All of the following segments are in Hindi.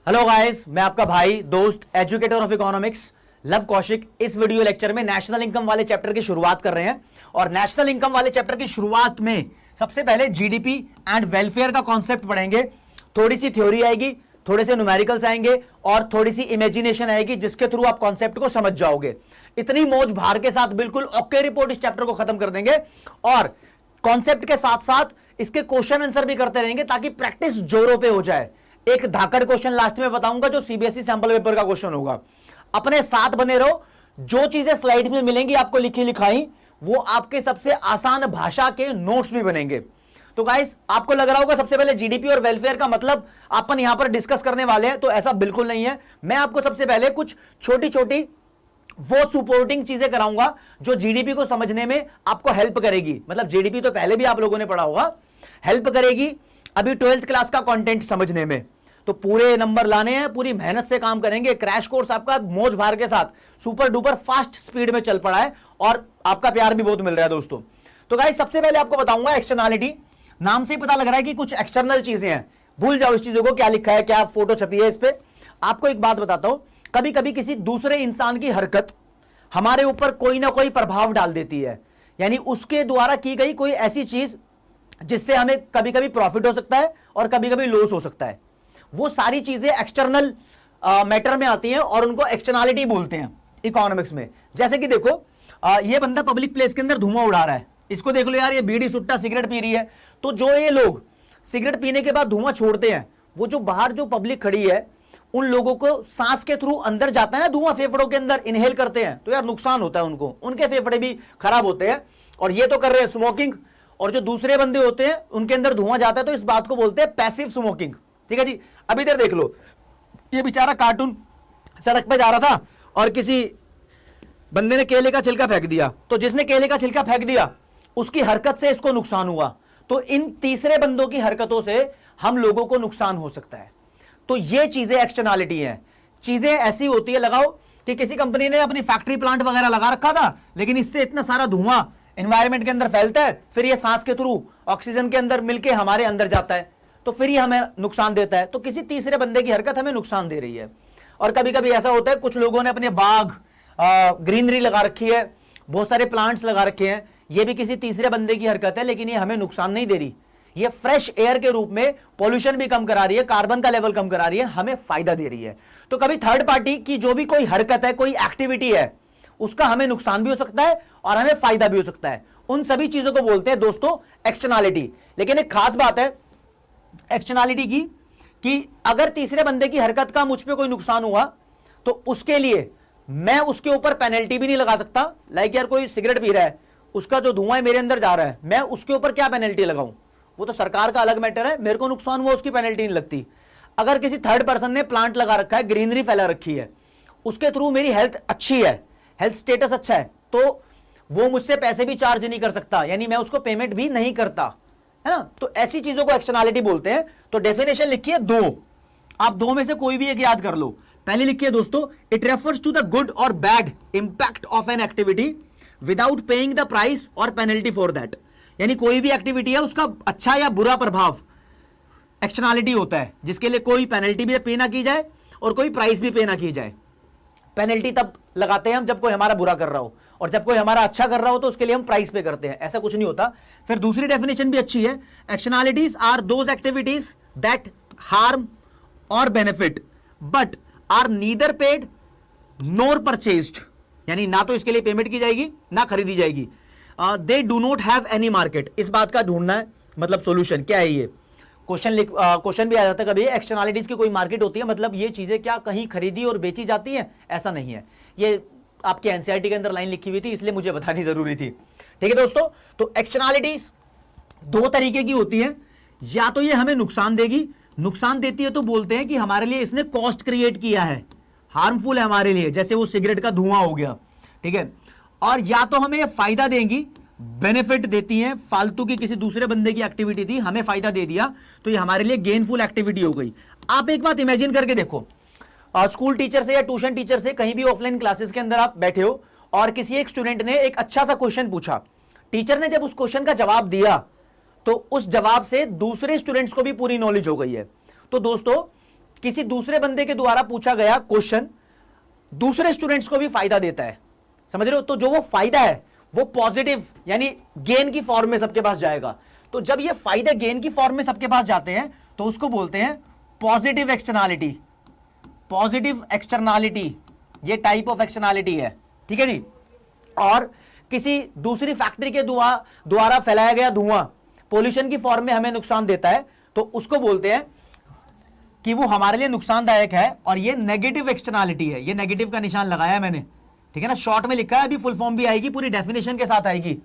हेलो गाइस, मैं आपका भाई दोस्त educator of economics love Kaushik इस वीडियो लेक्चर में नेशनल इनकम वाले चैप्टर की शुरुआत कर रहे हैं। और नेशनल इनकम वाले चैप्टर की शुरुआत में सबसे पहले जीडीपी एंड वेलफेयर का कॉन्सेप्ट पढ़ेंगे। थोड़ी सी थ्योरी आएगी, थोड़े से न्यूमेरिकल्स आएंगे और थोड़ी सी इमेजिनेशन आएगी जिसके थ्रू आप कॉन्सेप्ट को समझ जाओगे। इतनी मौज भार के साथ बिल्कुल ओके रिपोर्ट इस चैप्टर को खत्म कर देंगे और कॉन्सेप्ट के साथ साथ इसके क्वेश्चन आंसर भी करते रहेंगे ताकि प्रैक्टिस जोरों पे हो जाए। एक धाकड़ क्वेश्चन लास्ट में बताऊंगा जो सीबीएसई सैंपल पेपर का क्वेश्चन होगा। अपने साथ बने रहो, जो चीजें स्लाइड में मिलेंगी आपको लिखी लिखाई वो आपके सबसे आसान भाषा के नोट्स भी बनेंगे। तो गाइस, आपको लग रहा होगा सबसे पहले जीडीपी और वेलफेयर का मतलब अपन यहां पर डिस्कस करने वाले हैं, तो ऐसा बिल्कुल नहीं है। मैं आपको सबसे पहले कुछ छोटी छोटी वो सपोर्टिंग चीजें कराऊंगा जो जीडीपी को समझने में आपको हेल्प करेगी। मतलब जीडीपी तो पहले भी आप लोगों ने पढ़ा होगा, हेल्प करेगी अभी 12th क्लास का कंटेंट समझने में। तो पूरे नंबर लाने हैं, पूरी मेहनत से काम करेंगे। क्रैश कोर्स आपका मौज भार के साथ सुपर डुपर फास्ट स्पीड में चल पड़ा है और आपका प्यार भी बहुत मिल रहा है दोस्तों। तो गाइस, सबसे पहले आपको बताऊंगा एक्सटर्नलिटी। नाम से ही पता लग रहा है कि कुछ एक्सटर्नल चीजें हैं, भूल जाओ इस चीजों को, क्या लिखा है, क्या फोटो छपी है इस पे। आपको एक बात बताता हूं, कभी कभी किसी दूसरे इंसान की हरकत हमारे ऊपर कोई ना कोई प्रभाव डाल देती है। यानी उसके द्वारा की गई कोई ऐसी चीज जिससे हमें कभी कभी प्रॉफिट हो सकता है और कभी कभी लॉस हो सकता है। वो सारी चीजें एक्सटर्नल मैटर में आती हैं और उनको एक्सटर्नलिटी बोलते हैं इकोनॉमिक्स में। जैसे कि देखो, ये बंदा पब्लिक प्लेस के अंदर धुआं उड़ा रहा है, इसको देख लो यार, ये बीड़ी सुट्टा सिगरेट पी रही है। तो जो ये लोग सिगरेट पीने के बाद धुआं छोड़ते हैं, वो जो बाहर जो पब्लिक खड़ी है उन लोगों को सांस के थ्रू अंदर जाता है ना धुआं, फेफड़ों के अंदर इनहेल करते हैं तो यार नुकसान होता है उनको, उनके फेफड़े भी खराब होते हैं। और ये तो कर रहे हैं स्मोकिंग, और जो दूसरे बंदे होते हैं उनके अंदर धुआं जाता है, तो इस बात को बोलते हैं पैसिव स्मोकिंग। ठीक है जी। अब इधर देख लो, ये बेचारा कार्टून सड़क पे जा रहा था और किसी बंदे ने केले का छिलका फेंक दिया, तो जिसने केले का छिलका फेंक दिया उसकी हरकत से इसको नुकसान हुआ। तो इन तीसरे बंदों की हरकतों से हम लोगों को नुकसान हो सकता है। तो ये चीजें एक्सटर्नलिटी हैं। चीजें ऐसी होती है, लगाओ कि किसी कंपनी ने अपनी फैक्ट्री प्लांट वगैरह लगा रखा था, लेकिन इससे इतना सारा धुआं एनवायरमेंट के अंदर फैलता है, फिर ये सांस के थ्रू ऑक्सीजन के अंदर मिलके हमारे अंदर जाता है, तो फिर ये हमें नुकसान देता है। तो किसी तीसरे बंदे की हरकत हमें नुकसान दे रही है। और कभी कभी ऐसा होता है, कुछ लोगों ने अपने बाग ग्रीनरी लगा रखी है, बहुत सारे प्लांट्स लगा रखे हैं, ये भी किसी तीसरे बंदे की हरकत है, लेकिन ये हमें नुकसान नहीं दे रही। ये फ्रेश एयर के रूप में पॉल्यूशन भी कम करा रही है, कार्बन का लेवल कम करा रही है, हमें फायदा दे रही है। तो कभी थर्ड पार्टी की जो भी कोई हरकत है, कोई एक्टिविटी है, उसका हमें नुकसान भी हो सकता है और हमें फायदा भी हो सकता है। उन सभी चीजों को बोलते हैं दोस्तों एक्सटर्नलिटी। लेकिन एक खास बात है एक्सटर्नलिटी की कि अगर तीसरे बंदे की हरकत का मुझ पे कोई नुकसान हुआ तो उसके लिए मैं उसके ऊपर पेनल्टी भी नहीं लगा सकता। लाइक यार, कोई सिगरेट पी रहा है, उसका जो धुआं मेरे अंदर जा रहा है, मैं उसके ऊपर क्या पेनल्टी लगाऊं? वो तो सरकार का अलग मैटर है, मेरे को नुकसान हुआ उसकी पेनल्टी नहीं लगती। अगर किसी थर्ड पर्सन ने प्लांट लगा रखा है, ग्रीनरी फैला रखी है, उसके थ्रू मेरी हेल्थ अच्छी है, हेल्थ स्टेटस अच्छा है, तो वो मुझसे पैसे भी चार्ज नहीं कर सकता, यानी मैं उसको पेमेंट भी नहीं करता, है ना। तो ऐसी चीजों को एक्सटर्नलिटी बोलते हैं। तो डेफिनेशन लिखिए दो, आप दो में से कोई भी एक याद कर लो। पहले लिखिए दोस्तों, it refers to the good और bad impact of an activity without paying the price और पेनल्टी फॉर दैट। यानी कोई भी एक्टिविटी है उसका अच्छा या बुरा प्रभाव एक्सटर्नलिटी होता है, जिसके लिए कोई पेनल्टी भी पे ना की जाए और कोई प्राइस भी पे ना की जाए। पेनल्टी तब लगाते हैं हम जब कोई हमारा बुरा कर रहा हो, और जब कोई हमारा अच्छा कर रहा हो तो उसके लिए हम प्राइस पे करते हैं, ऐसा कुछ नहीं होता। फिर दूसरी डेफिनेशन भी अच्छी है, externalities are those activities that harm और benefit but are neither paid nor purchased. यानी ना तो इसके लिए पेमेंट की जाएगी ना खरीदी जाएगी। They do not have any market. इस बात का ढूंढना है, मतलब सोल्यूशन क्या है। ये क्वेश्चन भी आ जाता है कभी, एक्सटर्नलिटीज की कोई मार्केट होती है, मतलब ये चीजें क्या कहीं खरीदी और बेची जाती हैं? ऐसा नहीं है, ये आपके एनसीईआरटी के अंदर लाइन लिखी हुई थी, इसलिए मुझे बतानी जरूरी थी। ठीक है दोस्तों, तो एक्सटर्नलिटीज दो तरीके की होती है, या तो ये हमें नुकसान देगी, नुकसान देती है तो बोलते हैं कि हमारे लिए इसने कॉस्ट क्रिएट किया है, हार्मफुल है हमारे लिए, जैसे वो सिगरेट का धुआं हो गया। ठीक है, और या तो हमें फायदा देंगी, बेनिफिट देती हैं, फालतू की किसी दूसरे बंदे की एक्टिविटी थी, हमें फायदा दे दिया तो ये हमारे लिए गेनफुल एक्टिविटी हो गई। आप एक बात इमेजिन करके देखो, स्कूल टीचर से या ट्यूशन टीचर से कहीं भी ऑफलाइन क्लासेस के अंदर आप बैठे हो और किसी एक स्टूडेंट ने एक अच्छा सा क्वेश्चन पूछा, टीचर ने जब उस क्वेश्चन का जवाब दिया तो उस जवाब से दूसरे स्टूडेंट्स को भी पूरी नॉलेज हो गई है। तो दोस्तों किसी दूसरे बंदे के द्वारा पूछा गया क्वेश्चन दूसरे स्टूडेंट्स को भी फायदा देता है, समझ रहे हो? तो जो वो फायदा है वो पॉजिटिव यानी गेन की फॉर्म में सबके पास जाएगा। तो जब ये फायदे गेन की फॉर्म में सबके पास जाते हैं तो उसको बोलते हैं पॉजिटिव एक्सटर्नैलिटी। पॉजिटिव एक्सटर्नैलिटी ये टाइप ऑफ एक्सटर्नैलिटी है, ठीक है जी। और किसी दूसरी फैक्ट्री के द्वारा फैलाया गया धुआं पोल्यूशन की फॉर्म में हमें नुकसान देता है, तो उसको बोलते हैं कि वो हमारे लिए नुकसानदायक है, और ये नेगेटिव एक्सटर्नैलिटी है। ये नेगेटिव का निशान लगाया मैंने, ठीक है ना, शॉर्ट में लिखा है, अभी फुल फॉर्म भी आएगी, पूरी डेफिनेशन के साथ आएगी।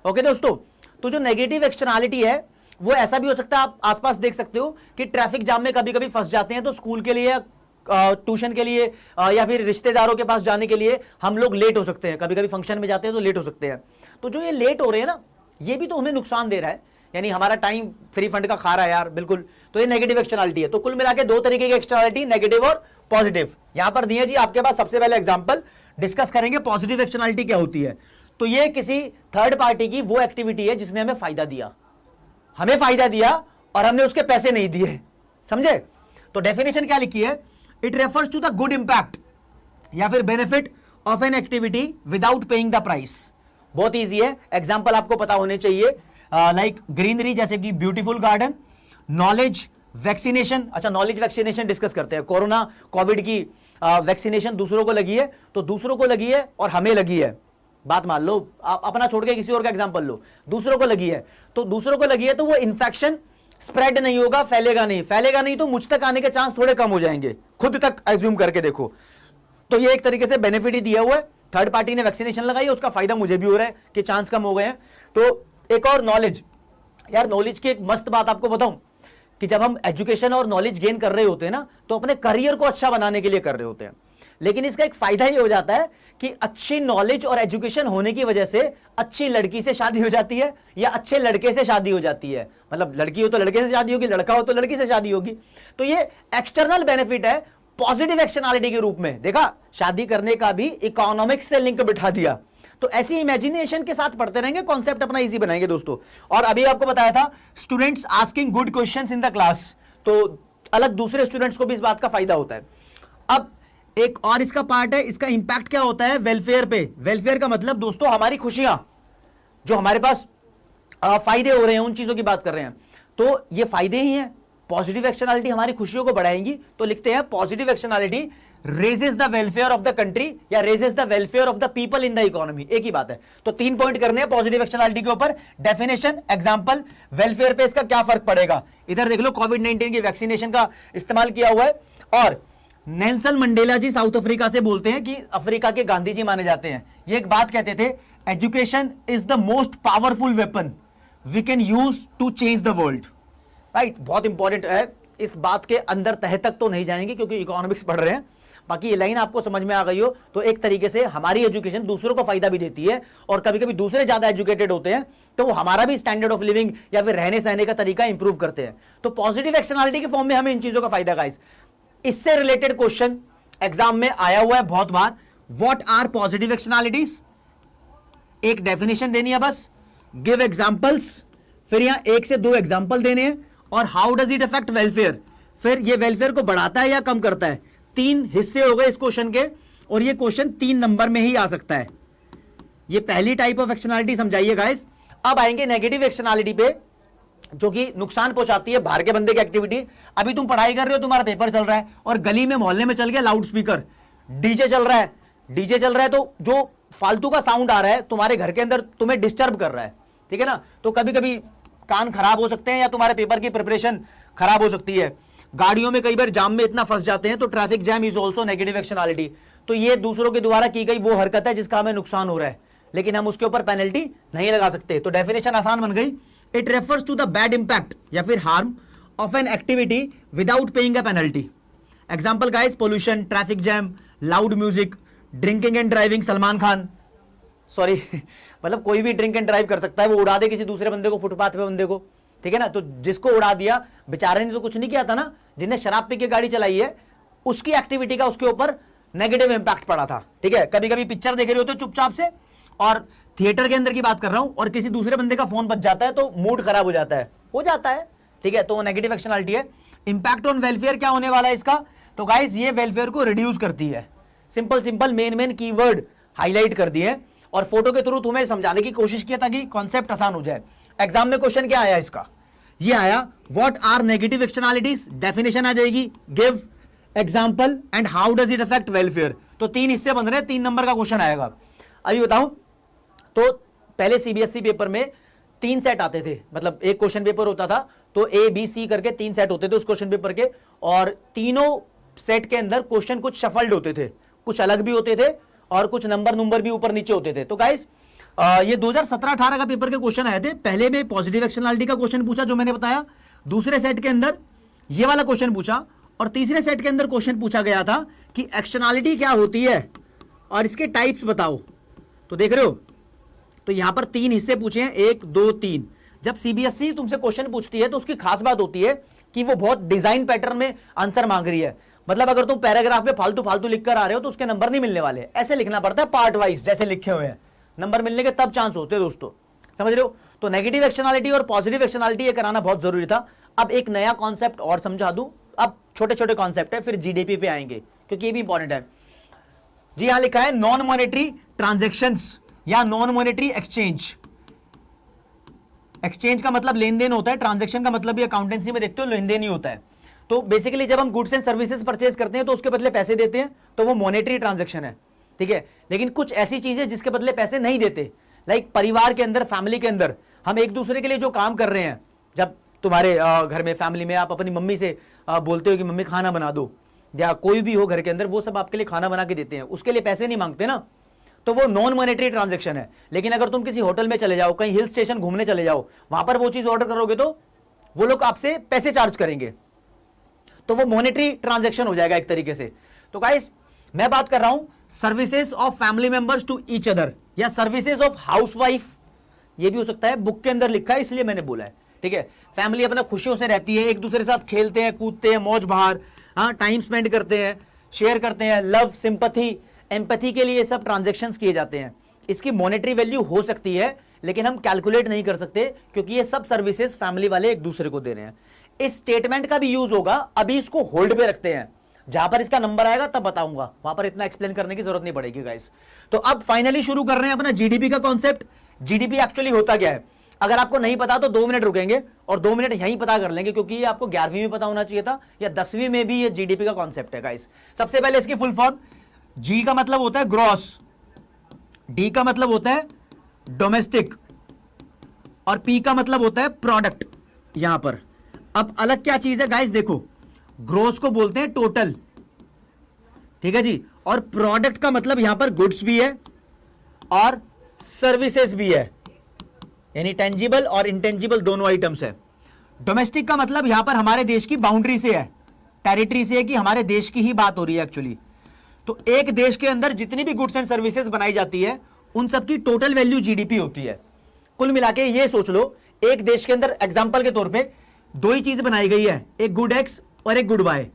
ओके दोस्तों, तो जो नेगेटिव एक्सटर्नैलिटी है वो ऐसा भी हो सकता है, आप आसपास देख सकते हो कि ट्रैफिक जाम में कभी कभी फंस जाते हैं, तो स्कूल के लिए ट्यूशन के लिए या फिर रिश्तेदारों के पास जाने के लिए हम लोग लेट हो सकते हैं, कभी कभी फंक्शन में जाते हैं तो लेट हो सकते हैं। तो जो ये लेट हो रहे हैं ना, ये भी तो हमें नुकसान दे रहा है, यानी हमारा टाइम फ्री फंड का खा रहा है यार, बिल्कुल। तो ये नेगेटिव एक्सटर्नैलिटी है। तो कुल मिला के दो तरीके की एक्सटर्नैलिटी, नेगेटिव और पॉजिटिव, यहां पर दिए जी आपके पास। सबसे पहले एग्जांपल डिस्कस करेंगे पॉजिटिव एक्सटर्नैलिटी क्या होती है। तो ये किसी थर्ड पार्टी की वो एक्टिविटी है जिसने हमें फायदा दिया, हमें फायदा दिया और हमने उसके पैसे नहीं दिए, समझे? तो डेफिनेशन क्या लिखी है? It refers to the good impact या फिर benefit of an activity without paying the price. बहुत इजी है, एग्जांपल आपको पता होने चाहिए, लाइक ग्रीनरी जैसे कि ब्यूटीफुल गार्डन, नॉलेज, वैक्सीनेशन। अच्छा, नॉलेज वैक्सीनेशन डिस्कस करते हैं। कोरोना कोविड की वैक्सीनेशन दूसरों को लगी है, तो दूसरों को लगी है और हमें लगी है, बात मान लो, आप अपना छोड़ के किसी और का एग्जांपल लो, दूसरों को लगी है, तो दूसरों को लगी है तो वो इन्फेक्शन स्प्रेड नहीं होगा, फैलेगा नहीं, तो मुझ तक आने के चांस थोड़े कम हो जाएंगे, खुद तक एज्यूम करके देखो। तो ये एक तरीके से बेनिफिट ही दिया हुआ है, थर्ड पार्टी ने वैक्सीनेशन लगाई है, उसका फायदा मुझे भी हो रहा है कि चांस कम हो गए हैं। तो एक और नॉलेज, यार नॉलेज की एक मस्त बात आपको बताऊं कि जब हम एजुकेशन और नॉलेज गेन कर रहे होते हैं ना, तो अपने करियर को अच्छा बनाने के लिए कर रहे होते हैं, लेकिन इसका एक फायदा ये हो जाता है कि अच्छी नॉलेज और एजुकेशन होने की वजह से अच्छी लड़की से शादी हो जाती है या अच्छे लड़के से शादी हो जाती है, मतलब लड़की हो तो लड़के से शादी होगी, लड़का हो तो लड़की से शादी होगी। तो ये एक्सटर्नल बेनिफिट है पॉजिटिव एक्सटर्नैलिटी के रूप में। देखा, शादी करने का भी इकोनॉमिक्स से लिंक बिठा दिया। तो ऐसी इमेजिनेशन के साथ पढ़ते रहेंगे, कॉन्सेप्ट अपना इजी बनाएंगे दोस्तों। और अभी आपको बताया था students asking good questions in the class, तो अलग दूसरे स्टूडेंट्स को भी इस बात का फायदा होता है। अब एक और इसका पार्ट है, इसका इंपैक्ट क्या होता है वेलफेयर पे। वेलफेयर का मतलब दोस्तों हमारी खुशियां, जो हमारे पास फायदे हो रहे हैं उन चीजों की बात कर रहे हैं, तो ये फायदे ही हैं। पॉजिटिव एक्सटर्नैलिटी हमारी खुशियों को बढ़ाएंगी, तो लिखते हैं positive externality raises the welfare of the country या raises the welfare of the people in the economy. एक ही बात है। तो 3 पॉइंट करने हैं पॉजिटिव एक्सटर्नैलिटी के ऊपर, डेफिनेशन, एग्जांपल, वेलफेयर पे इसका क्या फर्क पड़ेगा। इधर देख लो, कोविड-19 की वैक्सीनेशन का इस्तेमाल किया हुआ है। और नेल्सन मंडेला जी साउथ अफ्रीका से बोलते हैं कि अफ्रीका के गांधी जी माने जाते हैं। ये एक बात कहते थे, education is the most powerful weapon we can use to change the world. Right, बहुत इंपॉर्टेंट है। इस बात के अंदर तह तक तो नहीं जाएंगे क्योंकि इकोनॉमिक्स पढ़ रहे हैं, बाकी ये लाइन आपको समझ में आ गई हो तो एक तरीके से हमारी एजुकेशन दूसरों को फायदा भी देती है, और कभी कभी दूसरे ज्यादा एजुकेटेड होते हैं तो वो हमारा भी स्टैंडर्ड ऑफ लिविंग या फिर रहने सहने का तरीका इंप्रूव करते हैं। तो पॉजिटिव एक्सटर्नैलिटी के फॉर्म में हमें इन चीजों का फायदा गाइस। इससे रिलेटेड क्वेश्चन एग्जाम में आया हुआ है बहुत बार, व्हाट आर पॉजिटिव एक्सटर्नैलिटीज, एक डेफिनेशन देनी है बस, गिव एग्जांपल्स, फिर यहां 1 से 2 एग्जांपल देने हैं, और how does it affect welfare, फिर ये वेलफेयर को बढ़ाता है या कम करता है। 3 हिस्से हो गए इस क्वेश्चन के, और ये क्वेश्चन 3 नंबर में ही आ सकता है। ये पहली टाइप ऑफ एक्सटर्नैलिटी समझाइए गाइस। अब आएंगे नेगेटिव एक्सटर्नैलिटी पे, जो कि नुकसान पहुंचाती है बाहर के बंदे की एक्टिविटी। अभी तुम पढ़ाई कर रहे हो, तुम्हारा पेपर चल रहा है और गली में मोहल्ले में चल गया लाउड स्पीकर, डीजे चल रहा है, तो जो फालतू का साउंड आ रहा है तुम्हारे घर के अंदर तुम्हें डिस्टर्ब कर रहा है, ठीक है ना। तो कभी कभी कान खराब हो सकते हैं या तुम्हारे पेपर की प्रिपरेशन खराब हो सकती है। गाड़ियों में कई बार जाम में इतना फंस जाते हैं, तो traffic jam is also negative externality. तो ये दूसरों के द्वारा की गई वो हरकत है जिसका हमें नुकसान हो रहा है, लेकिन हम उसके ऊपर पेनल्टी नहीं लगा सकते। तो डेफिनेशन आसान बन गई, it refers to the bad impact या फिर harm of an activity without paying a penalty. Example guys, pollution, traffic jam, loud music, drinking and driving, Salman Khan, sorry मतलब कोई भी ड्रिंक एंड ड्राइव कर सकता है, वो उड़ा दे किसी दूसरे बंदे को, फुटपाथ पे बंदे को, ठीक है ना। तो जिसको उड़ा दिया, बेचारे ने तो कुछ नहीं किया था ना, जिन्हें शराब पी के गाड़ी चलाई है, उसकी एक्टिविटी का उसके ऊपर नेगेटिव इंपैक्ट पड़ा था, ठीक है। कभी कभी पिक्चर देख रहे होते हो चुपचाप से, और थिएटर के अंदर की बात कर रहा हूं, और किसी दूसरे बंदे का फोन बज जाता है तो मूड खराब हो जाता है, ठीक है, तो नेगेटिव एक्सटर्नैलिटी है। इंपैक्ट ऑन वेलफेयर क्या होने वाला है इसका, तो गाइस ये वेलफेयर को रिड्यूस करती है। सिंपल मेन कीवर्ड हाईलाइट कर दिए और फोटो के थ्रू तुम्हें समझाने की कोशिश किया ताकि कॉन्सेप्ट आसान हो जाए। एग्जाम में क्वेश्चन क्या आया इसका, ये आया what are negative externalities, definition आ जाएगी, give example and how does it affect welfare. तो 3 हिस्से बन रहे हैं, 3 नंबर का क्वेश्चन आएगा। अभी बताऊं तो पहले सीबीएसई पेपर में 3 सेट आते थे, मतलब एक क्वेश्चन पेपर होता था तो ए बी सी करके 3 सेट होते थे उस क्वेश्चन पेपर के, और तीनों सेट के अंदर क्वेश्चन कुछ शफल्ड होते थे, कुछ अलग भी होते थे और कुछ नंबर भी ऊपर नीचे होते थे। तो गाइस ये 2017-18 का पेपर के क्वेश्चन आए थे। पहले में पॉजिटिव एक्सटर्नैलिटी का क्वेश्चन पूछा जो मैंने बताया, दूसरे सेट के अंदर ये वाला क्वेश्चन पूछा, और तीसरे सेट के अंदर क्वेश्चन पूछा गया था कि एक्सटर्नैलिटी क्या होती है और इसके टाइप्स बताओ। तो देख रहे हो, तो यहां पर 3 हिस्से पूछे हैं, 1 2 3। जब सीबीएसई तुमसे क्वेश्चन पूछती है तो उसकी खास बात होती है कि वो बहुत डिजाइन पैटर्न में आंसर मांग रही है। मतलब अगर तुम पैराग्राफ में फालतू लिख कर आ रहे हो तो उसके नंबर नहीं मिलने वाले, ऐसे लिखना पड़ता है पार्ट वाइज जैसे लिखे हुए हैं, नंबर मिलने के तब चांस होते हैं दोस्तों, समझ रहे हो। तो नेगेटिव एक्सटर्नैलिटी और पॉजिटिव एक्सटर्नैलिटी ये कराना बहुत जरूरी था। अब एक नया कॉन्सेप्ट और समझा दूं, अब छोटे छोटे कॉन्सेप्ट है, फिर जीडीपी पे आएंगे क्योंकि ये भी इंपॉर्टेंट है। जी यहां लिखा है नॉन मॉनेटरी ट्रांजैक्शंस या नॉन मॉनेटरी एक्सचेंज। एक्सचेंज का मतलब लेन देन होता है, ट्रांजैक्शन का मतलब भी अकाउंटेंसी में देखते हो लेन देन ही होता है। तो बेसिकली जब हम गुड्स एंड सर्विसेज परचेज करते हैं तो उसके बदले पैसे देते हैं, तो वो मॉनेटरी ट्रांजैक्शन है, ठीक है। लेकिन कुछ ऐसी चीजें जिसके बदले पैसे नहीं देते, लाइक परिवार के अंदर, फैमिली के अंदर हम एक दूसरे के लिए जो काम कर रहे हैं, जब तुम्हारे घर में फैमिली में आप अपनी मम्मी से बोलते हो कि मम्मी खाना बना दो, या कोई भी हो घर के अंदर, वो सब आपके लिए खाना बना के देते हैं, उसके लिए पैसे नहीं मांगते ना, तो वो नॉन मॉनेटरी ट्रांजैक्शन है। लेकिन अगर तुम किसी होटल में चले जाओ, कहीं हिल स्टेशन घूमने चले जाओ, वहां पर वो चीज ऑर्डर करोगे तो वो लोग आपसे पैसे चार्ज करेंगे, तो वो मॉनेटरी ट्रांजैक्शन हो जाएगा एक तरीके से। तो गाइस मैं बात कर रहा हूं services of family members to each other, या सर्विसेज ऑफ हाउसवाइफ, ये भी हो सकता है, बुक के अंदर लिखा है इसलिए मैंने बोला है, ठीक है। फैमिली अपना खुशियों से रहती है, एक दूसरे के साथ खेलते हैं, कूदते हैं, मौज बहार, हाँ टाइम स्पेंड करते हैं, शेयर करते हैं, लव, सिंपैथी, एम्पैथी के लिए सब ट्रांजैक्शंस किए जाते हैं। इसकी मॉनेटरी वैल्यू हो सकती है लेकिन हम कैलकुलेट नहीं कर सकते क्योंकि ये सब सर्विसेज फैमिली वाले एक दूसरे को दे रहे हैं। इस स्टेटमेंट का भी यूज होगा, अभी इसको होल्ड पे रखते हैं, जहां पर इसका नंबर आएगा तब बताऊंगा, वहां पर इतना एक्सप्लेन करने की जरूरत नहीं पड़ेगी गाइस। तो अब फाइनली शुरू कर रहे हैं अपना जीडीपी का कॉन्सेप्ट। जीडीपी एक्चुअली होता क्या है, अगर आपको नहीं पता तो 2 मिनट रुकेंगे और 2 मिनट यहीं पता कर लेंगे, क्योंकि ये आपको 11वीं में पता होना चाहिए था या 10वीं में भी ये जीडीपी का कॉन्सेप्ट है गाइस। सबसे पहले इसकी फुल फॉर्म, जी का मतलब होता है ग्रॉस, डी का मतलब होता है डोमेस्टिक और पी का मतलब होता है प्रोडक्ट यहां पर। अब अलग क्या चीज है गाइस, देखो ग्रोस को बोलते हैं टोटल, ठीक है जी, और प्रोडक्ट का मतलब यहां पर गुड्स भी है और सर्विसेज भी है, यानी टेंजिबल और इंटेंजिबल दोनों आइटम्स है। डोमेस्टिक का मतलब यहां पर हमारे देश की बाउंड्री से है, टेरिटरी से है, कि हमारे देश की ही बात हो रही है एक्चुअली। तो एक देश के अंदर जितनी भी गुड्स एंड सर्विसेज बनाई जाती है उन सबकी टोटल वैल्यू जीडीपी होती है। कुल मिला के ये सोच लो, एक देश के अंदर एग्जांपल के तौर पे 2 ही चीज बनाई गई है, एक गुड एक्स और एक गुड वाई।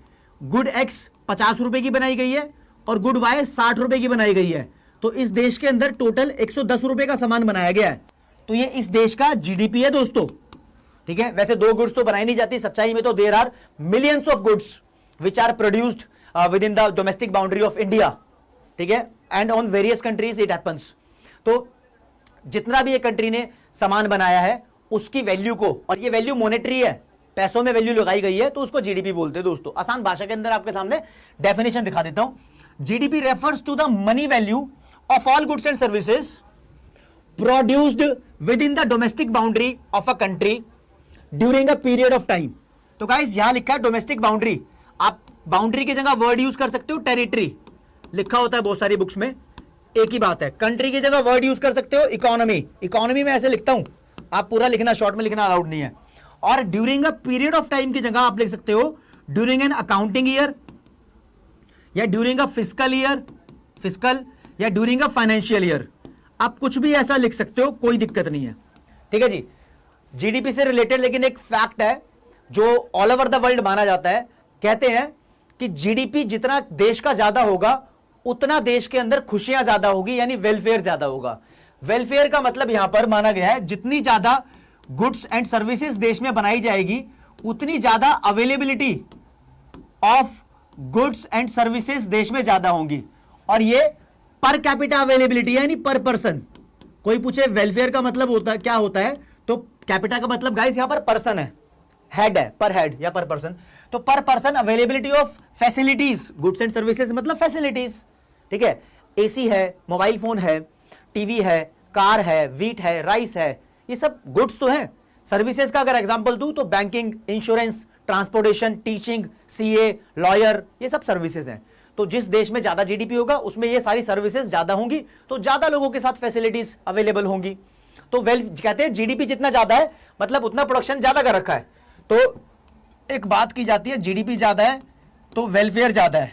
गुड एक्स 50 रुपए की बनाई गई है और गुड वाई 60 रुपए की बनाई गई है, तो इस देश के अंदर टोटल 110 रुपए का सामान बनाया गया है, तो ये इस देश का जीडीपी है दोस्तों, ठीक है। वैसे 2 गुड्स तो बनाई नहीं जाती, सच्चाई में तो there are millions of goods which are produced within the domestic boundary of India, ठीक है, and on various countries it happens. तो जितना भी एक कंट्री ने सामान बनाया है उसकी वैल्यू को, और ये वैल्यू मॉनेटरी है, पैसों में वैल्यू लगाई गई है, तो उसको जीडीपी बोलते हैं दोस्तों। आसान भाषा के अंदर आपके सामने डेफिनेशन दिखा देता हूं। GDP refers to the money value of all goods and services produced within the domestic boundary of a country during a period of time. तो गाइस यहां लिखा है डोमेस्टिक बाउंड्री, आप बाउंड्री की जगह वर्ड यूज कर सकते हो टेरिटरी, लिखा होता है बहुत सारी बुक्स में, एक ही बात है। कंट्री की जगह वर्ड यूज कर सकते हो इकोनॉमी, इकोनॉमी में ऐसे लिखता हूं, आप पूरा लिखना, शॉर्ट में लिखना अलाउड नहीं है। और during a period of time की जगह आप लिख सकते हो ड्यूरिंग एन अकाउंटिंग ईयर, या during a fiscal year, fiscal, या ड्यूरिंग अ फाइनेंशियल ईयर, आप कुछ भी ऐसा लिख सकते हो, कोई दिक्कत नहीं है, ठीक है जी। जीडीपी से रिलेटेड लेकिन एक फैक्ट है जो ऑल ओवर द वर्ल्ड माना जाता है, कहते हैं कि जीडीपी जितना देश का ज्यादा होगा उतना देश के अंदर खुशियां ज्यादा होगी, यानी वेलफेयर ज्यादा होगा। वेलफेयर का मतलब यहां पर माना गया है जितनी ज्यादा गुड्स एंड सर्विसेज देश में बनाई जाएगी उतनी ज्यादा availability of goods and services देश में ज्यादा होंगी। और ये पर कैपिटा अवेलेबिलिटी यानी पर पर्सन। कोई पूछे वेलफेयर का मतलब होता है क्या होता है, तो कैपिटा का मतलब गाइस यहां पर पर्सन है, हेड है, पर हेड या पर पर्सन। तो पर person availability of facilities, goods and services मतलब फैसिलिटीज, ठीक है। एसी है, मोबाइल फोन है, टीवी है, कार है, व्हीट है, राइस है, ये सब गुड्स तो है। सर्विसेज का अगर एग्जांपल दूं तो banking, insurance, transportation, teaching, CA, lawyer, ये सब सर्विसेज हैं। तो जिस देश में ज्यादा जीडीपी होगा उसमें ये सारी सर्विसेज ज्यादा होंगी, तो ज्यादा लोगों के साथ फैसिलिटीज अवेलेबल होंगी। तो कहते हैं जीडीपी जितना ज्यादा है मतलब उतना प्रोडक्शन ज्यादा कर रखा है। तो एक बात की जाती है जीडीपी ज्यादा है तो वेलफेयर ज्यादा है,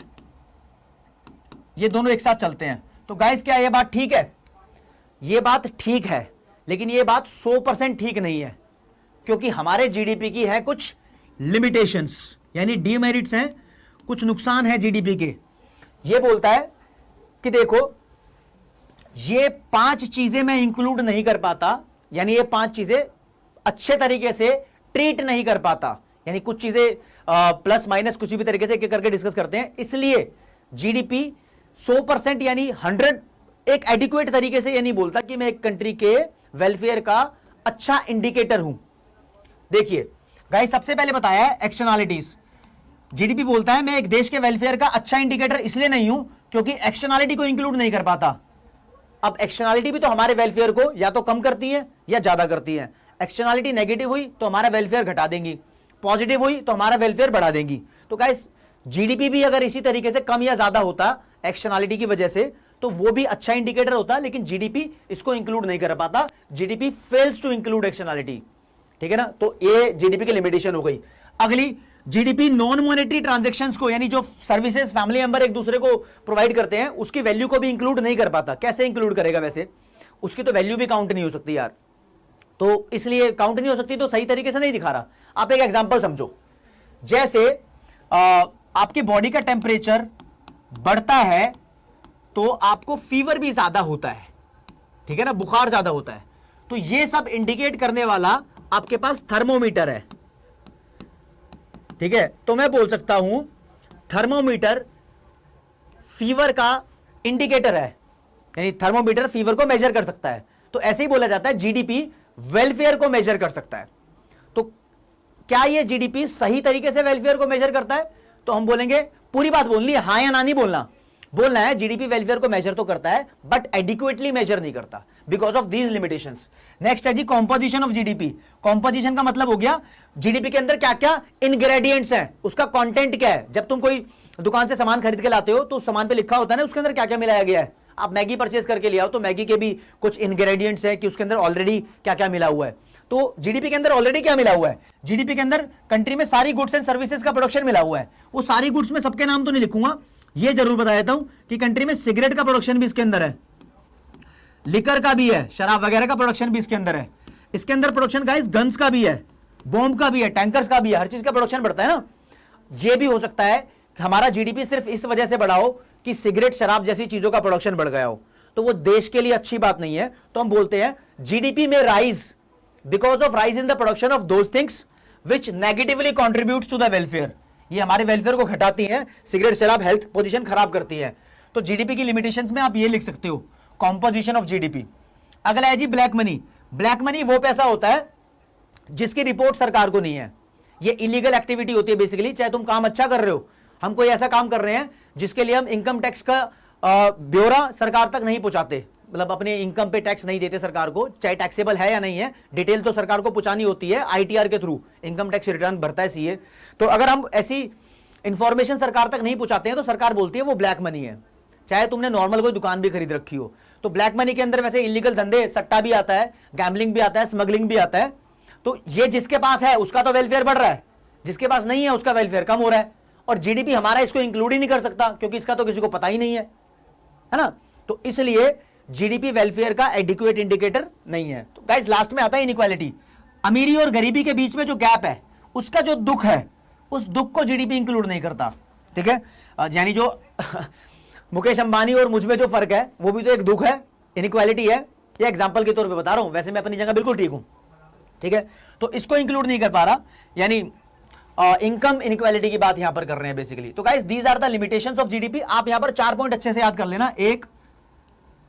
ये दोनों एक साथ चलते हैं। तो गाइस क्या ये बात ठीक है? ये बात ठीक है, लेकिन ये बात 100% ठीक नहीं है, क्योंकि हमारे जीडीपी की है कुछ लिमिटेशंस, यानी डीमेरिट्स हैं, कुछ नुकसान है जीडीपी के। ये बोलता है कि देखो ये 5 चीजें मैं इंक्लूड नहीं कर पाता, यानी ये 5 चीजें अच्छे तरीके से ट्रीट नहीं कर पाता, यानी कुछ चीजें प्लस माइनस किसी भी तरीके से एक करके डिस्कस करते हैं। इसलिए जीडीपी 100% यानी 100 एक एडिक्वेट तरीके से ये नहीं बोलता कि मैं एक कंट्री के वेलफेयर का अच्छा इंडिकेटर हूं। देखिए गाइस, सबसे पहले बताया है एक्सटर्नलिटीज। जीडीपी बोलता है मैं एक देश के वेलफेयर का अच्छा इंडिकेटर इसलिए नहीं हूं क्योंकि एक्सटर्नलिटी को इंक्लूड नहीं कर पाता। अब एक्सटर्नलिटी भी तो हमारे वेलफेयर को या तो कम करती है या ज्यादा करती है। एक्सटर्नलिटी नेगेटिव हुई तो हमारा वेलफेयर घटा देंगी, पॉजिटिव हुई तो हमारा वेलफेयर बढ़ा देंगी। तो गाइस जीडीपी भी अगर इसी तरीके से कम या ज्यादा होता एक्सटर्नलिटी की वजह से तो वो भी अच्छा इंडिकेटर होता, लेकिन जीडीपी इसको इंक्लूड नहीं कर पाता। GDP fails to include externality, ठीक है ना। तो ये जीडीपी की लिमिटेशन हो गई। अगली, जीडीपी नॉन मॉनेटरी ट्रांजैक्शंस को, यानी जो सर्विसेज फैमिली मेंबर एक दूसरे को प्रोवाइड करते हैं उसकी वैल्यू को भी इंक्लूड नहीं कर पाता। कैसे इंक्लूड करेगा? वैसे उसकी तो वैल्यू भी काउंट नहीं हो सकती यार, तो इसलिए काउंट नहीं हो सकती तो सही तरीके से नहीं दिखा रहा। आप एक एग्जांपल समझो, जैसे आपकी बॉडी का टेम्परेचर बढ़ता है तो आपको फीवर भी ज्यादा होता है, ठीक है ना, बुखार ज्यादा होता है। तो ये सब इंडिकेट करने वाला आपके पास थर्मोमीटर है, ठीक है। तो मैं बोल सकता हूं थर्मोमीटर फीवर का इंडिकेटर है, यानी थर्मोमीटर फीवर को मेजर कर सकता है। तो ऐसे ही बोला जाता है जीडीपी वेलफेयर को मेजर कर सकता है। तो क्या ये जीडीपी सही तरीके से वेलफेयर को मेजर करता है? तो हम बोलेंगे पूरी बात बोलनी है, हां या ना नहीं बोलना। बोलना है जीडीपी वेलफेयर को मेजर तो करता है बट एडिक्वेटली मेजर नहीं करता because of these limitations. Next है जी कॉम्पोजिशन ऑफ जीडीपी। कॉम्पोजिशन का मतलब हो गया जीडीपी के अंदर क्या क्या इंग्रेडिएंट्स हैं, उसका कंटेंट क्या है। जब तुम कोई दुकान से सामान खरीद के लाते हो तो उस सामान पे लिखा होता है ना उसके अंदर क्या क्या मिलाया गया है। आप मैगी परचेज करके ले आओ तो मैगी के भी कुछ इंग्रेडिएंट्स है कि उसके अंदर ऑलरेडी क्या क्या मिला हुआ है। तो जीडीपी के अंदर ऑलरेडी क्या मिला हुआ है? जीडीपी के अंदर कंट्री में सारी गुड्स एंड सर्विसेज का प्रोडक्शन मिला हुआ है। वो सारी गुड्स में सबके नाम तो नहीं लिखूंगा, ये जरूर बता देता हूं कि कंट्री में सिगरेट का प्रोडक्शन भी इसके अंदर है, लिकर का भी है, शराब वगैरह का प्रोडक्शन भी इसके अंदर है। इसके अंदर प्रोडक्शन गाइस गन्स का भी है, बॉम्ब का भी है, टैंकर्स का भी है, हर चीज का प्रोडक्शन बढ़ता है ना। ये भी हो सकता है कि हमारा जीडीपी सिर्फ इस वजह से बढ़ा हो कि सिगरेट शराब जैसी चीजों का प्रोडक्शन बढ़ गया हो, तो वो देश के लिए अच्छी बात नहीं है। तो हम बोलते हैं जीडीपी में rise because of rise in the production of those things which negatively contributes to the welfare. ये हमारे वेलफेयर को घटाती हैं, सिगरेट शराब हेल्थ पोजीशन खराब करती है। तो जीडीपी की लिमिटेशंस में आप ये लिख सकते हो कॉम्पोजिशन ऑफ जीडीपी। अगला है जी ब्लैक मनी। ब्लैक मनी वो पैसा होता है जिसकी रिपोर्ट सरकार को नहीं है। ये इलीगल एक्टिविटी होती है बेसिकली, चाहे तुम काम अच्छा कर रहे हो, हम कोई ऐसा काम कर रहे हैं जिसके लिए हम इनकम टैक्स का ब्यौरा सरकार तक नहीं पहुंचाते, मतलब अपने इनकम पे टैक्स नहीं देते सरकार को, चाहे टैक्सेबल है या नहीं है, डिटेल तो सरकार को पहुंचानी होती है आईटीआर के थ्रू, इनकम टैक्स रिटर्न भरता है सीए। तो अगर हम ऐसी इंफॉर्मेशन सरकार तक नहीं पहुंचाते हैं तो सरकार बोलती है वो ब्लैक मनी है, चाहे तुमने नॉर्मल कोई दुकान भी खरीद रखी हो। तो ब्लैक मनी के अंदर वैसे इलीगल धंधे, सट्टा भी आता है, गैम्बलिंग भी आता है, स्मगलिंग भी आता है। तो ये जिसके पास है उसका तो वेलफेयर बढ़ रहा है, जिसके पास नहीं है उसका वेलफेयर कम हो रहा है। और जीडीपी हमारा इसको इंक्लूड ही नहीं कर सकता क्योंकि इसका तो किसी को पता ही नहीं है ना। तो इसलिए जीडीपी वेलफेयर का एडिक्वेट इंडिकेटर नहीं है। तो गाइस लास्ट में आता है इनइक्वालिटी। अमीरी और गरीबी के बीच में जो गैप है उसका जो दुख है, उस दुख को जीडीपी इंक्लूड नहीं करता, ठीक है। यानी जो मुकेश अंबानी और मुझ में जो फर्क है वो भी तो एक दुख है, इनइक्वालिटी है। ये एग्जांपल के तौर पे बता रहा हूं, वैसे मैं अपनी जगह बिल्कुल ठीक हूं, ठीक है। तो इसको इंक्लूड नहीं कर पा रहा, यानी इनकम इनक्वालिटी की बात यहां पर कर रहे हैं बेसिकली। तो guys these are the limitations of GDP. आप यहां पर 4 पॉइंट अच्छे से याद कर लेना, 1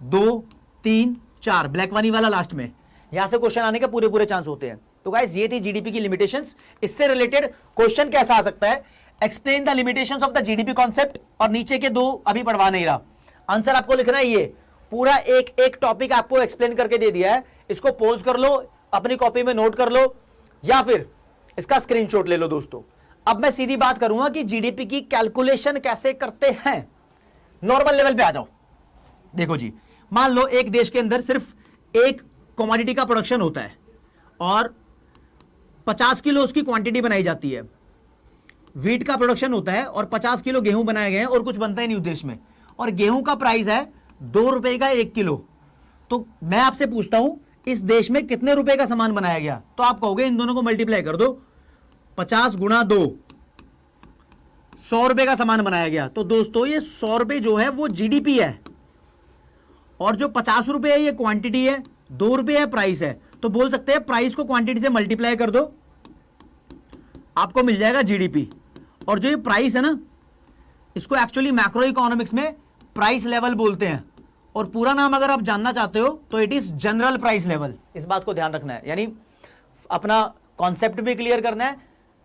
2 3 4, ब्लैक वानी वाला लास्ट में, यहां से क्वेश्चन आने के पूरे पूरे चांस होते हैं। तो गाइस ये थी जीडीपी की लिमिटेशंस। इससे रिलेटेड क्वेश्चन कैसा आ सकता है, explain the limitations of the GDP concept, और नीचे के 2 अभी पढ़वा नहीं रहा, आंसर आपको लिखना है ये पूरा एक एक टॉपिक आपको एक्सप्लेन करके दे दिया है। इसको पॉज कर लो, अपनी कॉपी में नोट कर लो, या फिर इसका स्क्रीनशॉट ले लो दोस्तों। अब मैं सीधी बात करूंगा कि जीडीपी की कैलकुलेशन कैसे करते हैं। नॉर्मल लेवल पे आ जाओ। देखो जी, मान लो एक देश के अंदर सिर्फ एक कमोडिटी का प्रोडक्शन होता है और 50 किलो उसकी क्वांटिटी बनाई जाती है। वीट का प्रोडक्शन होता है और 50 किलो गेहूं बनाए गए हैं और कुछ बनता ही नहीं उस देश में, और गेहूं का प्राइस है 2 रुपए का 1 किलो। तो मैं आपसे पूछता हूं इस देश में कितने रुपए का सामान बनाया गया? तो आप कहोगे इन दोनों को मल्टीप्लाई कर दो, 50 गुणा 2, 100 रुपए का सामान बनाया गया। तो दोस्तों ये 100 रुपए जो है वो जीडीपी है, और जो 50 रुपए है ये क्वांटिटी है, 2 रुपए है प्राइस है। तो बोल सकते हैं प्राइस को क्वांटिटी से मल्टीप्लाई कर दो, आपको मिल जाएगा जीडीपी। और जो ये प्राइस है ना, इसको एक्चुअली मैक्रो इकोनॉमिक्स में प्राइस लेवल बोलते हैं, और पूरा नाम अगर आप जानना चाहते हो तो it is general price level. इस बात को ध्यान रखना है, यानी अपना कॉन्सेप्ट भी क्लियर करना है,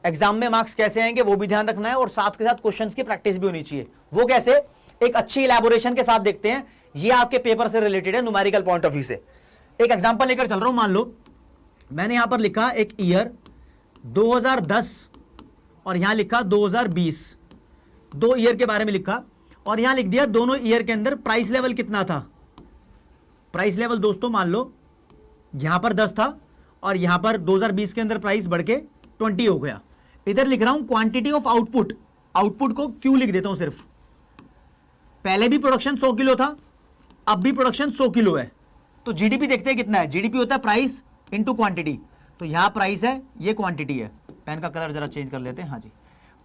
एग्जाम में मार्क्स कैसे आएंगे वो भी ध्यान रखना है, और साथ के साथ क्वेश्चंस की प्रैक्टिस भी होनी चाहिए। वो कैसे, एक अच्छी इलैबोरेशन के साथ देखते हैं। ये आपके पेपर से रिलेटेड है, न्यूमेरिकल पॉइंट ऑफ व्यू से। एक एग्जांपल लेकर चल रहा हूं। मान लो मैंने यहां पर लिखा एक ईयर 2010 और यहां लिखा 2020, 2 ईयर के बारे में लिखा, और यहां लिख दिया दोनों ईयर के अंदर प्राइस लेवल कितना था। प्राइस लेवल दोस्तों मान लो यहां पर 10 था और यहां पर 2020 के अंदर प्राइस बढ़ के 20 हो गया। इधर लिख रहा हूं क्वांटिटी ऑफ आउटपुट, आउटपुट को क्यों लिख देता हूं सिर्फ, पहले भी प्रोडक्शन 100 किलो था, अब भी प्रोडक्शन 100 किलो है। तो जीडीपी देखते हैं कितना है, जीडीपी होता है प्राइस इंटू क्वांटिटी। तो यहां प्राइस है, ये क्वांटिटी है। पेन का कलर जरा चेंज कर लेते हैं, हाँ जी।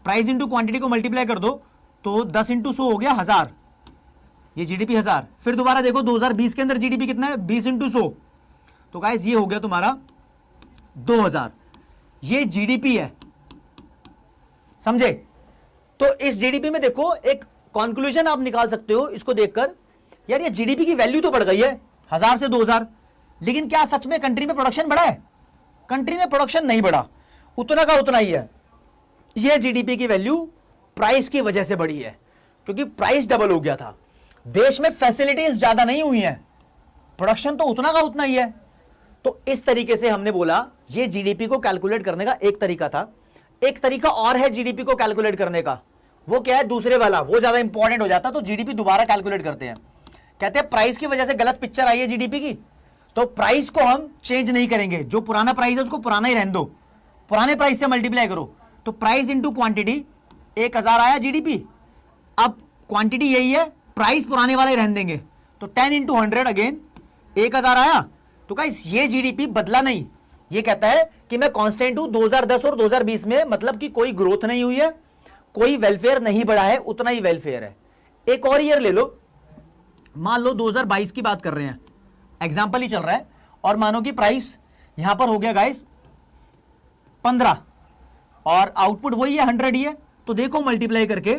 प्राइस इंटू क्वांटिटी को मल्टीप्लाई कर दो तो 10 इंटू 100 हो गया 1000, ये जीडीपी 1000। फिर दोबारा देखो 2020 के अंदर जीडीपी कितना है, 20 इंटू 100, तो गाइस ये हो गया तुम्हारा 2000। ये जीडीपी है, समझे? तो इस जीडीपी में देखो एक कंक्लूजन आप निकाल सकते हो इसको देखकर, यार ये जीडीपी की वैल्यू तो बढ़ गई है 1000 से 2000, लेकिन क्या सच में कंट्री में प्रोडक्शन बढ़ा है? कंट्री में प्रोडक्शन नहीं बढ़ा, उतना का उतना ही है। ये जीडीपी की वैल्यू प्राइस की वजह से बढ़ी है, क्योंकि प्राइस डबल हो गया था। देश में फैसिलिटीज ज्यादा नहीं हुई हैं, प्रोडक्शन तो उतना का उतना ही है। तो इस तरीके से हमने बोला ये जीडीपी को कैलकुलेट करने का एक तरीका था। एक तरीका और है जीडीपी को कैलकुलेट करने का, वो क्या है, दूसरे वाला, वो ज्यादा इंपॉर्टेंट हो जाता। तो जीडीपी दोबारा कैलकुलेट करते हैं, कहते हैं प्राइस की वजह से गलत पिक्चर आई है जीडीपी की, तो प्राइस को हम चेंज नहीं करेंगे, जो पुराना प्राइस है उसको पुराना ही रहने दो, पुराने प्राइस से मल्टीप्लाई करो। तो प्राइस इंटू क्वांटिटी 1000 आया जीडीपी, अब क्वांटिटी यही है, प्राइस पुराने वाले रहने देंगे, तो 10 इंटू 100 अगेन 1000 आया। तो गाइस ये जीडीपी बदला नहीं, ये कहता है कि मैं कांस्टेंट हूं 2010 और 2020 में, मतलब कि कोई ग्रोथ नहीं हुई है, कोई वेलफेयर नहीं बढ़ा है, उतना ही वेलफेयर है। एक और ईयर ले लो, मान लो 2022 की बात कर रहे हैं, एग्जांपल ही चल रहा है, और मानो कि प्राइस यहां पर हो गया गाइस 15 और आउटपुट वही है 100 ही है। तो देखो मल्टीप्लाई करके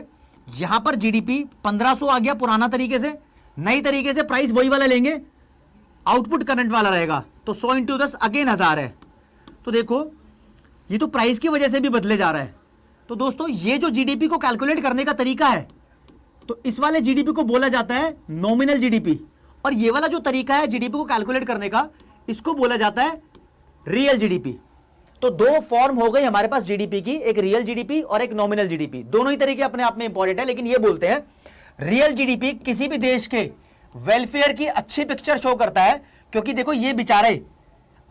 यहां पर जीडीपी 1500 आ गया पुराना तरीके से, नई तरीके से प्राइस वही वाला लेंगे, आउटपुट करंट वाला रहेगा, तो 100 इंटू 10 अगेन 1000 है। तो देखो ये तो प्राइस की वजह से भी बदले जा रहा है। तो दोस्तों ये जो जीडीपी को कैलकुलेट करने का तरीका है, तो इस वाले जीडीपी को बोला जाता है नॉमिनल जीडीपी, और ये वाला जो तरीका है जीडीपी को कैलकुलेट करने का, इसको बोला जाता है रियल जीडीपी। तो 2 फॉर्म हो गई हमारे पास जीडीपी की, एक रियल जीडीपी और एक नॉमिनल जीडीपी। दोनों ही तरीके अपने आप में इंपॉर्टेंट है, लेकिन ये बोलते हैं रियल जीडीपी किसी भी देश के वेलफेयर की अच्छी पिक्चर शो करता है, क्योंकि देखो ये बेचारे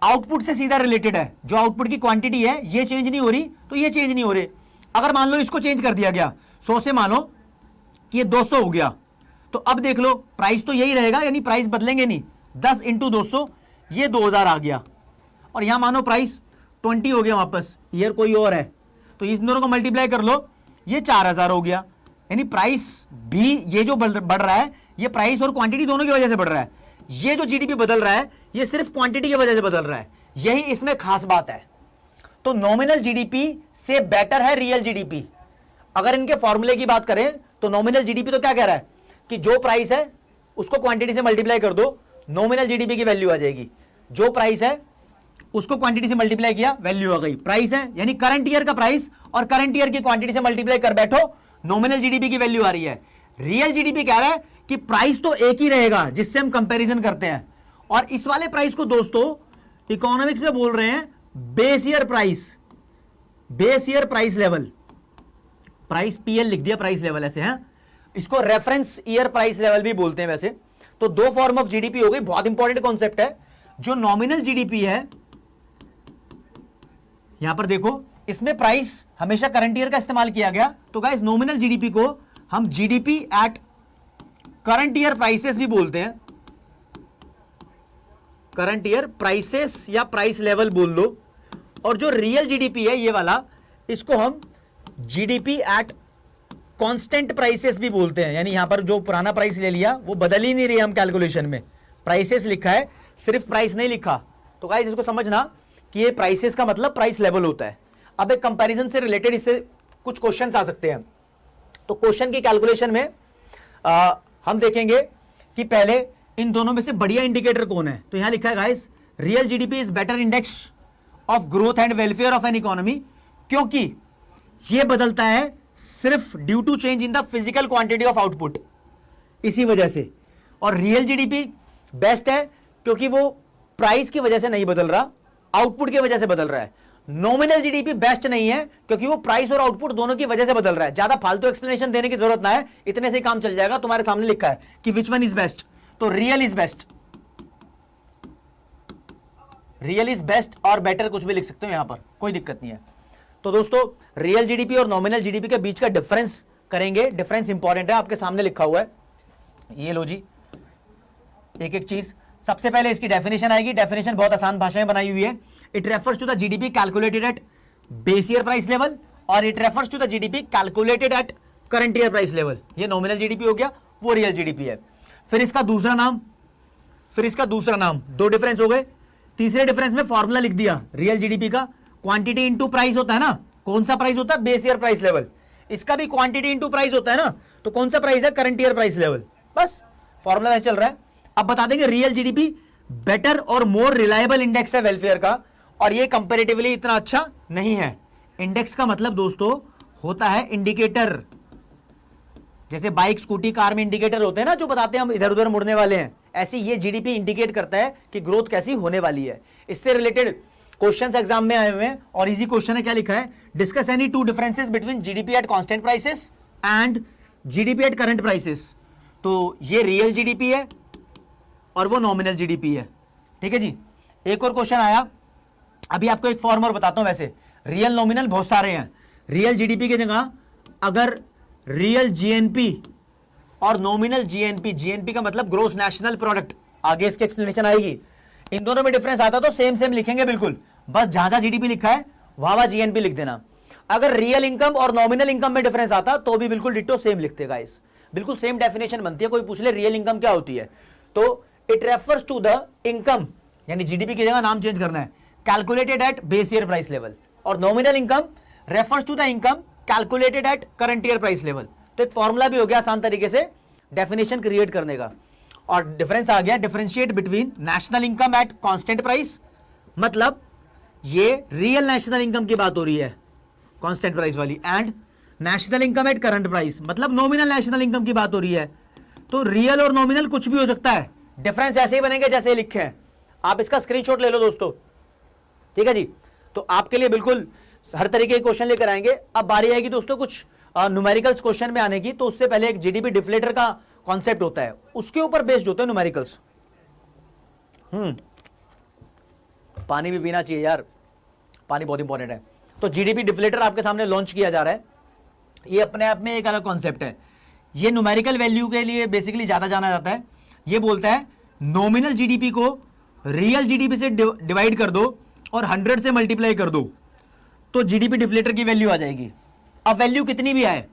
आउटपुट से सीधा रिलेटेड है, जो आउटपुट की क्वांटिटी है ये चेंज नहीं हो रही, तो ये चेंज नहीं हो रही। अगर मान लो इसको चेंज कर दिया गया 100 से, मानो कि ये 200 हो गया, तो अब देख लो प्राइस तो यही रहेगा, यानी प्राइस बदलेंगे नहीं, 10 इंटू 200 ये 2000 आ गया, और यहां मानो प्राइस 20 हो गया वापस, ईयर कोई और है, तो इन दोनों को मल्टीप्लाई कर लो, ये 4000 हो गया। यानी प्राइस भी ये जो बढ़ रहा है, ये प्राइस और क्वांटिटी दोनों की वजह से बढ़ रहा है। ये जो जीडीपी बदल रहा है ये सिर्फ क्वांटिटी की वजह से बदल रहा है, यही इसमें खास बात है। तो नॉमिनल जीडीपी से बेटर है रियल जीडीपी। अगर इनके फॉर्मूले की बात करें तो नॉमिनल जीडीपी तो क्या कह रहा है कि जो प्राइस है उसको क्वांटिटी से मल्टीप्लाई कर दो, नॉमिनल जीडीपी की वैल्यू आ जाएगी। जो प्राइस है उसको क्वांटिटी से मल्टीप्लाई किया, वैल्यू आ गई। प्राइस है यानी करंट ईयर का प्राइस और करंट ईयर की क्वांटिटी से मल्टीप्लाई कर बैठो, नॉमिनल जीडीपी की वैल्यू आ रही है। रियल जीडीपी कह रहा है कि प्राइस तो एक ही रहेगा जिससे हम कंपैरिजन करते हैं, और इस वाले प्राइस को दोस्तों इकोनॉमिक्स में बोल रहे हैं base year price, base year price level. Price PL लिख दिया, प्राइस लेवल ऐसे है। इसको रेफरेंस ईयर प्राइस लेवल भी बोलते हैं वैसे। तो दो फॉर्म ऑफ जीडीपी हो गई, बहुत इंपॉर्टेंट कॉन्सेप्ट है। जो नॉमिनल जीडीपी है, यहां पर देखो इसमें प्राइस हमेशा करंट ईयर का इस्तेमाल किया गया, तो गाइस नॉमिनल जीडीपी को हम GDP at current year prices भी बोलते हैं। करंट ईयर प्राइसेस या प्राइस लेवल बोल लो। और जो रियल जीडीपी है ये वाला, इसको हम जीडीपी एट कांस्टेंट प्राइसेस भी बोलते हैं। यानी यहां पर जो पुराना प्राइस ले लिया वो बदल ही नहीं रही, हम कैलकुलेशन में प्राइसेस लिखा है, सिर्फ प्राइस नहीं लिखा। तो गाइस इसको समझना कि ये प्राइसेस का मतलब प्राइस लेवल होता है। अब एक कंपैरिजन से रिलेटेड इससे कुछ क्वेश्चंस आ सकते हैं। तो क्वेश्चन की कैलकुलेशन में हम देखेंगे कि पहले इन दोनों में से बढ़िया इंडिकेटर कौन है। तो यहां लिखा है guys, real GDP is better index of growth and welfare of an economy, क्योंकि यह बदलता है सिर्फ due to change in the physical quantity of output, इसी वजह से। और रियल जीडीपी बेस्ट है क्योंकि वो प्राइस की वजह से नहीं बदल रहा, आउटपुट की वजह से बदल रहा है। नॉमिनल जीडीपी बेस्ट नहीं है क्योंकि वो प्राइस और आउटपुट दोनों की वजह से बदल रहा है। ज्यादा फालतू एक्सप्लेनेशन देने की जरूरत ना है, इतने से काम चल जाएगा। तुम्हारे सामने लिखा है कि विच वन इज बेस्ट, तो real is best. Real is best और बेटर कुछ भी लिख सकते हो यहां पर, कोई दिक्कत नहीं है। तो दोस्तों रियल जीडीपी और नॉमिनल जीडीपी के बीच का डिफरेंस करेंगे। डिफरेंस इंपॉर्टेंट है, आपके सामने लिखा हुआ है, ये लो जी एक एक चीज। सबसे पहले इसकी डेफिनेशन आएगी। डेफिनेशन बहुत आसान भाषा में बनाई हुई है। It refers to the GDP calculated at base year price level और it refers to the GDP calculated at current year price level. ये नॉमिनल जीडीपी हो गया, वो रियल जीडीपी है। फिर इसका दूसरा नाम, दो डिफरेंस हो गए। तीसरे डिफरेंस में फॉर्मूला लिख दिया रियल जीडीपी का, क्वांटिटी इनटू प्राइस होता है ना। कौन सा प्राइस होता है? Base year price level. इसका भी क्वांटिटी इनटू प्राइस होता है ना, तो कौन सा प्राइस है? Current year price level. बस फॉर्मूला वैसे चल रहा है। अब बता देंगे रियल जीडीपी बेटर और मोर रिलायबल इंडेक्स है वेलफेयर का, और ये कंपैरेटिवली इतना अच्छा नहीं है। इंडेक्स का मतलब दोस्तों होता है इंडिकेटर, जैसे बाइक स्कूटी कार में इंडिकेटर होते हैं ना जो बताते हैं हम इधर उधर मुड़ने वाले हैं, ऐसे ये जीडीपी इंडिकेट करता है कि ग्रोथ कैसी होने वाली है। इससे रिलेटेड क्वेश्चंस एग्जाम में आए हुए हैं और इजी क्वेश्चन है। क्या लिखा है? Discuss any two differences between GDP at constant prices and GDP at current prices. तो ये रियल जीडीपी है और वो नॉमिनल जीडीपी है। ठीक है जी। एक और क्वेश्चन आया, अभी आपको एक फॉर्म और बताता हूं। वैसे रियल नॉमिनल बहुत सारे हैं। रियल जीडीपी की जगह अगर रियल जीएनपी और नॉमिनल जीएनपी, जीएनपी का मतलब ग्रोस नेशनल प्रोडक्ट, आगे इसकी एक्सप्लेनेशन आएगी, इन दोनों में डिफरेंस आता तो सेम सेम लिखेंगे बिल्कुल, बस जहां जहां जीडीपी लिखा है वहां जीएनपी लिख देना। अगर रियल इनकम और नॉमिनल इनकम में डिफरेंस आता तो भी बिल्कुल डिट्टो सेम लिखते गाइस, बिल्कुल सेम डेफिनेशन बनती है। कोई पूछ ले रियल इनकम क्या होती है, तो it refers to the income, यानी जीडीपी की जगह नाम चेंज करना है, calculated at base year price level, और nominal income refers to the income calculated at current year price level. तो एक फॉर्मूला भी हो गया आसान तरीके से डेफिनेशन क्रिएट करने का। और डिफरेंस आ गया, differentiate between national income at constant price, मतलब ये रियल नेशनल इनकम की बात हो रही है कांस्टेंट प्राइस वाली, and national income at current price मतलब नॉमिनल नेशनल इनकम की बात हो रही है। तो रियल और नॉमिनल कुछ भी हो सकता है, डिफरेंस ऐसे ही बनेंगे जैसे लिखे हैं। आप इसका स्क्रीनशॉट ले लो दोस्तों, ठीक है जी। तो आपके लिए बिल्कुल हर तरीके के क्वेश्चन लेकर आएंगे। अब बारी आएगी दोस्तों कुछ न्यूमेरिकल्स क्वेश्चन में आने की, तो उससे पहले एक जीडीपी डिफ्लेटर का कॉन्सेप्ट होता है, उसके ऊपर बेस्ड होते हैं न्यूमेरिकल्स। पानी भी पीना चाहिए यार, पानी बहुत इंपॉर्टेंट है। तो जीडीपी डिफ्लेटर आपके सामने लॉन्च किया जा रहा है। ये अपने आप में एक अलग कॉन्सेप्ट है। ये न्यूमेरिकल वैल्यू के लिए बेसिकली ज्यादा जाना जाता है। ये बोलता है नॉमिनल जीडीपी को रियल जीडीपी से डिवाइड कर दो और 100 से मल्टीप्लाई कर दो तो जीडीपी डिफ्लेटर की वैल्यू आ जाएगी। अब वैल्यू कितनी भी आए,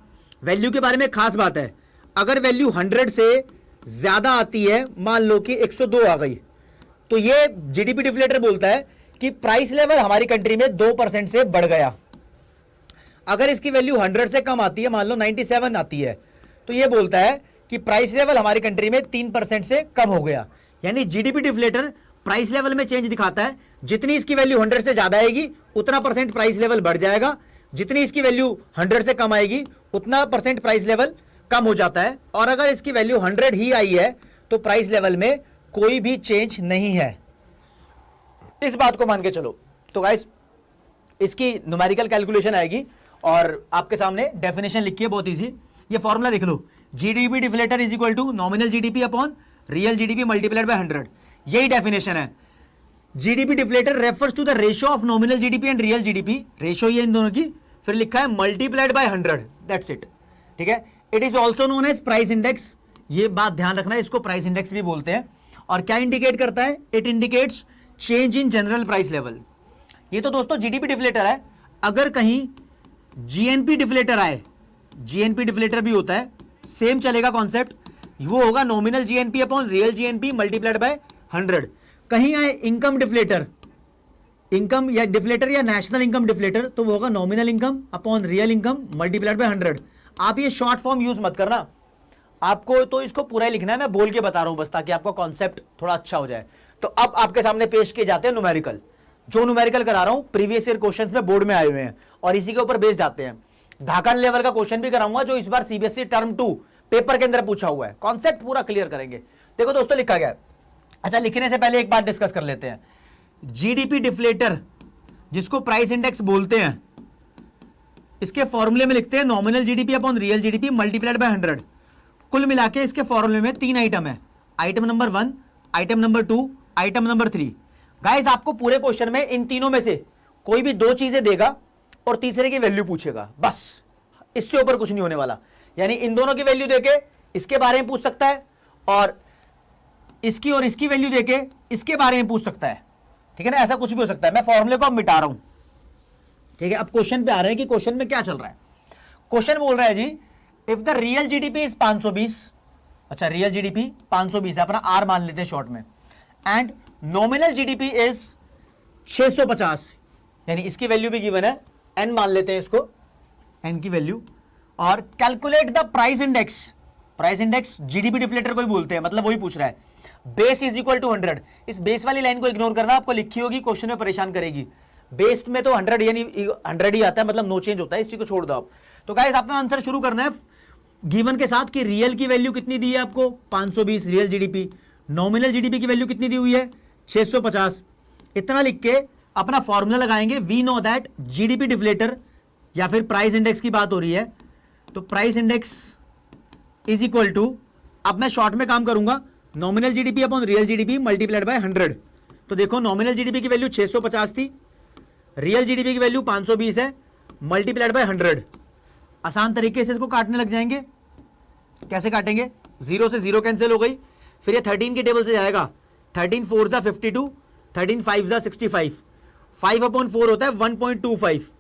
वैल्यू के बारे में खास बात है, अगर वैल्यू 100 से ज्यादा आती है, मान लो कि 102 आ गई, तो ये जीडीपी डिफ्लेटर बोलता है कि कि प्राइस लेवल हमारी कंट्री में 2% से बढ़ गया। अगर इसकी वैल्यू 100 से कम आती है, मान लो 97 आती है, तो ये बोलता है कि प्राइस लेवल हमारी कंट्री में 3% से कम हो गया। यानी जीडीपी डिफ्लेटर प्राइस लेवल में चेंज दिखाता है, जितनी इसकी वैल्यू 100 से ज्यादा आएगी उतना परसेंट प्राइस लेवल बढ़ जाएगा, जितनी इसकी वैल्यू 100 से कम आएगी उतना परसेंट प्राइस लेवल कम हो जाता है। और अगर इसकी वैल्यू 100 ही आई है तो प्राइस लेवल में कोई भी चेंज नहीं है। इस बात को मान के चलो तो गाइस इसकी न्यूमेरिकल कैलकुलेशन आएगी और आपके सामने डेफिनेशन लिखी है, बहुत इजी। ये फॉर्मूला लिख लो, GDP deflator is equal to nominal GDP upon real GDP multiplied by 100। यही डेफिनेशन है। GDP deflator refers to the ratio of nominal GDP and real GDP, ratio ये इन दोनों की, फिर लिखा है मल्टीप्लाइड बाय 100, दैट्स इट। ठीक है, it is also known as price index. ये बात ध्यान रखना है, इसको प्राइस इंडेक्स भी बोलते हैं। और क्या इंडिकेट करता है? It indicates change in general price level. ये तो दोस्तों जीडीपी डिफ्लेटर है। अगर कहीं जीएनपी डिफ्लेटर आए, जीएनपी डिफ्लेटर भी होता है, सेम चलेगा कॉन्सेप्ट, वो होगा nominal GNP upon real GNP multiplied by 100। कहीं आए इनकम डिफ्लेटर, इनकम या डिफ्लेटर या नेशनल इनकम डिफ्लेटर, तो वो होगा nominal income upon real income multiplied by 100। आप ये शॉर्ट फॉर्म यूज मत करना, आपको तो इसको पूरा ही लिखना है। मैं बोल के बता रहा हूं बस, ताकि आपका कॉन्सेप्ट थोड़ा अच्छा हो जाए। तो अब आपके सामने पेश किए जाते हैं न्यूमेरिकल। जो न्यूमेरिकल करा रहा हूं प्रीवियस ईयर क्वेश्चंस में बोर्ड में आए हुए हैं और इसी के ऊपर बेस जाते हैं। झारखंड लेवल का क्वेश्चन भी कराऊंगा जो इस बार सीबीएसई टर्म 2 पेपर के अंदर पूछा हुआ है। कॉन्सेप्ट पूरा क्लियर करेंगे। देखो दोस्तों लिखा गया है। अच्छा, लिखने से पहले एक बात डिस्कस कर लेते हैं। जीडीपी डिफ्लेटर जिसको प्राइस इंडेक्स बोलते हैं, इसके फॉर्मूले में लिखते हैं nominal GDP upon real GDP multiplied by 100। कुल मिला के इसके फॉर्मूले में 3 आइटम है, item number 1, item number 2, item number 3। Guys आपको पूरे क्वेश्चन में इन तीनों में से कोई भी 2 चीजें देगा और तीसरे की वैल्यू पूछेगा, बस इससे ऊपर कुछ नहीं होने वाला। यानी इन दोनों की वैल्यू देके इसके बारे में पूछ सकता है और इसकी और इसकी वैल्यू देके इसके बारे में पूछ सकता है। ठीक है ना, ऐसा कुछ भी हो सकता है। मैं फॉर्मूले को अब मिटा रहा हूं। ठीक है, अब क्वेश्चन पे आ रहे हैं कि क्वेश्चन में क्या चल रहा है। क्वेश्चन बोल रहा है जी, if the real GDP is 520, अच्छा रियल जीडीपी 520 है, अपना आर मान लेते हैं शॉर्ट में, एंड नॉमिनल जीडीपी इज 650, यानी इसकी वैल्यू भी गिवन है, एन मान लेते हैं इसको, एन की वैल्यू, और calculate the price index. Price index GDP deflator को ही बोलते हैं, मतलब वही पूछ रहा है। Base is equal to 100। इस बेस वाली लाइन को इग्नोर करना, आपको लिखी होगी, क्वेश्चन में परेशान करेगी। बेस में तो 100 यानी 100 ही आता है, मतलब नो चेंज होता है, इसी को छोड़ दो आप। तो गाइस अपना आंसर शुरू करना है गिवन के साथ कि रियल की वैल्यू कितनी दी है आपको, 520 रियल जीडीपी, नॉमिनल जीडीपी की वैल्यू कितनी दी हुई है, 650। इतना लिख के अपना फॉर्मूला लगाएंगे। We know that GDP deflator या फिर प्राइस इंडेक्स की बात हो रही है, तो price index is equal to, अब मैं शॉर्ट में काम करूंगा, nominal GDP upon real GDP multiplied by 100। तो देखो नॉमिनल जीडीपी की वैल्यू 650 थी, रियल जीडीपी की वैल्यू 520 है, मल्टीप्लाइड बाय 100। आसान तरीके से इसको काटने लग जाएंगे। कैसे काटेंगे? 0 से 0 कैंसिल हो गई, फिर ये 13 की टेबल से जाएगा, 13 4 जा 52, 13 5 जा 65, 5 अपॉन 4 होता है 1.25,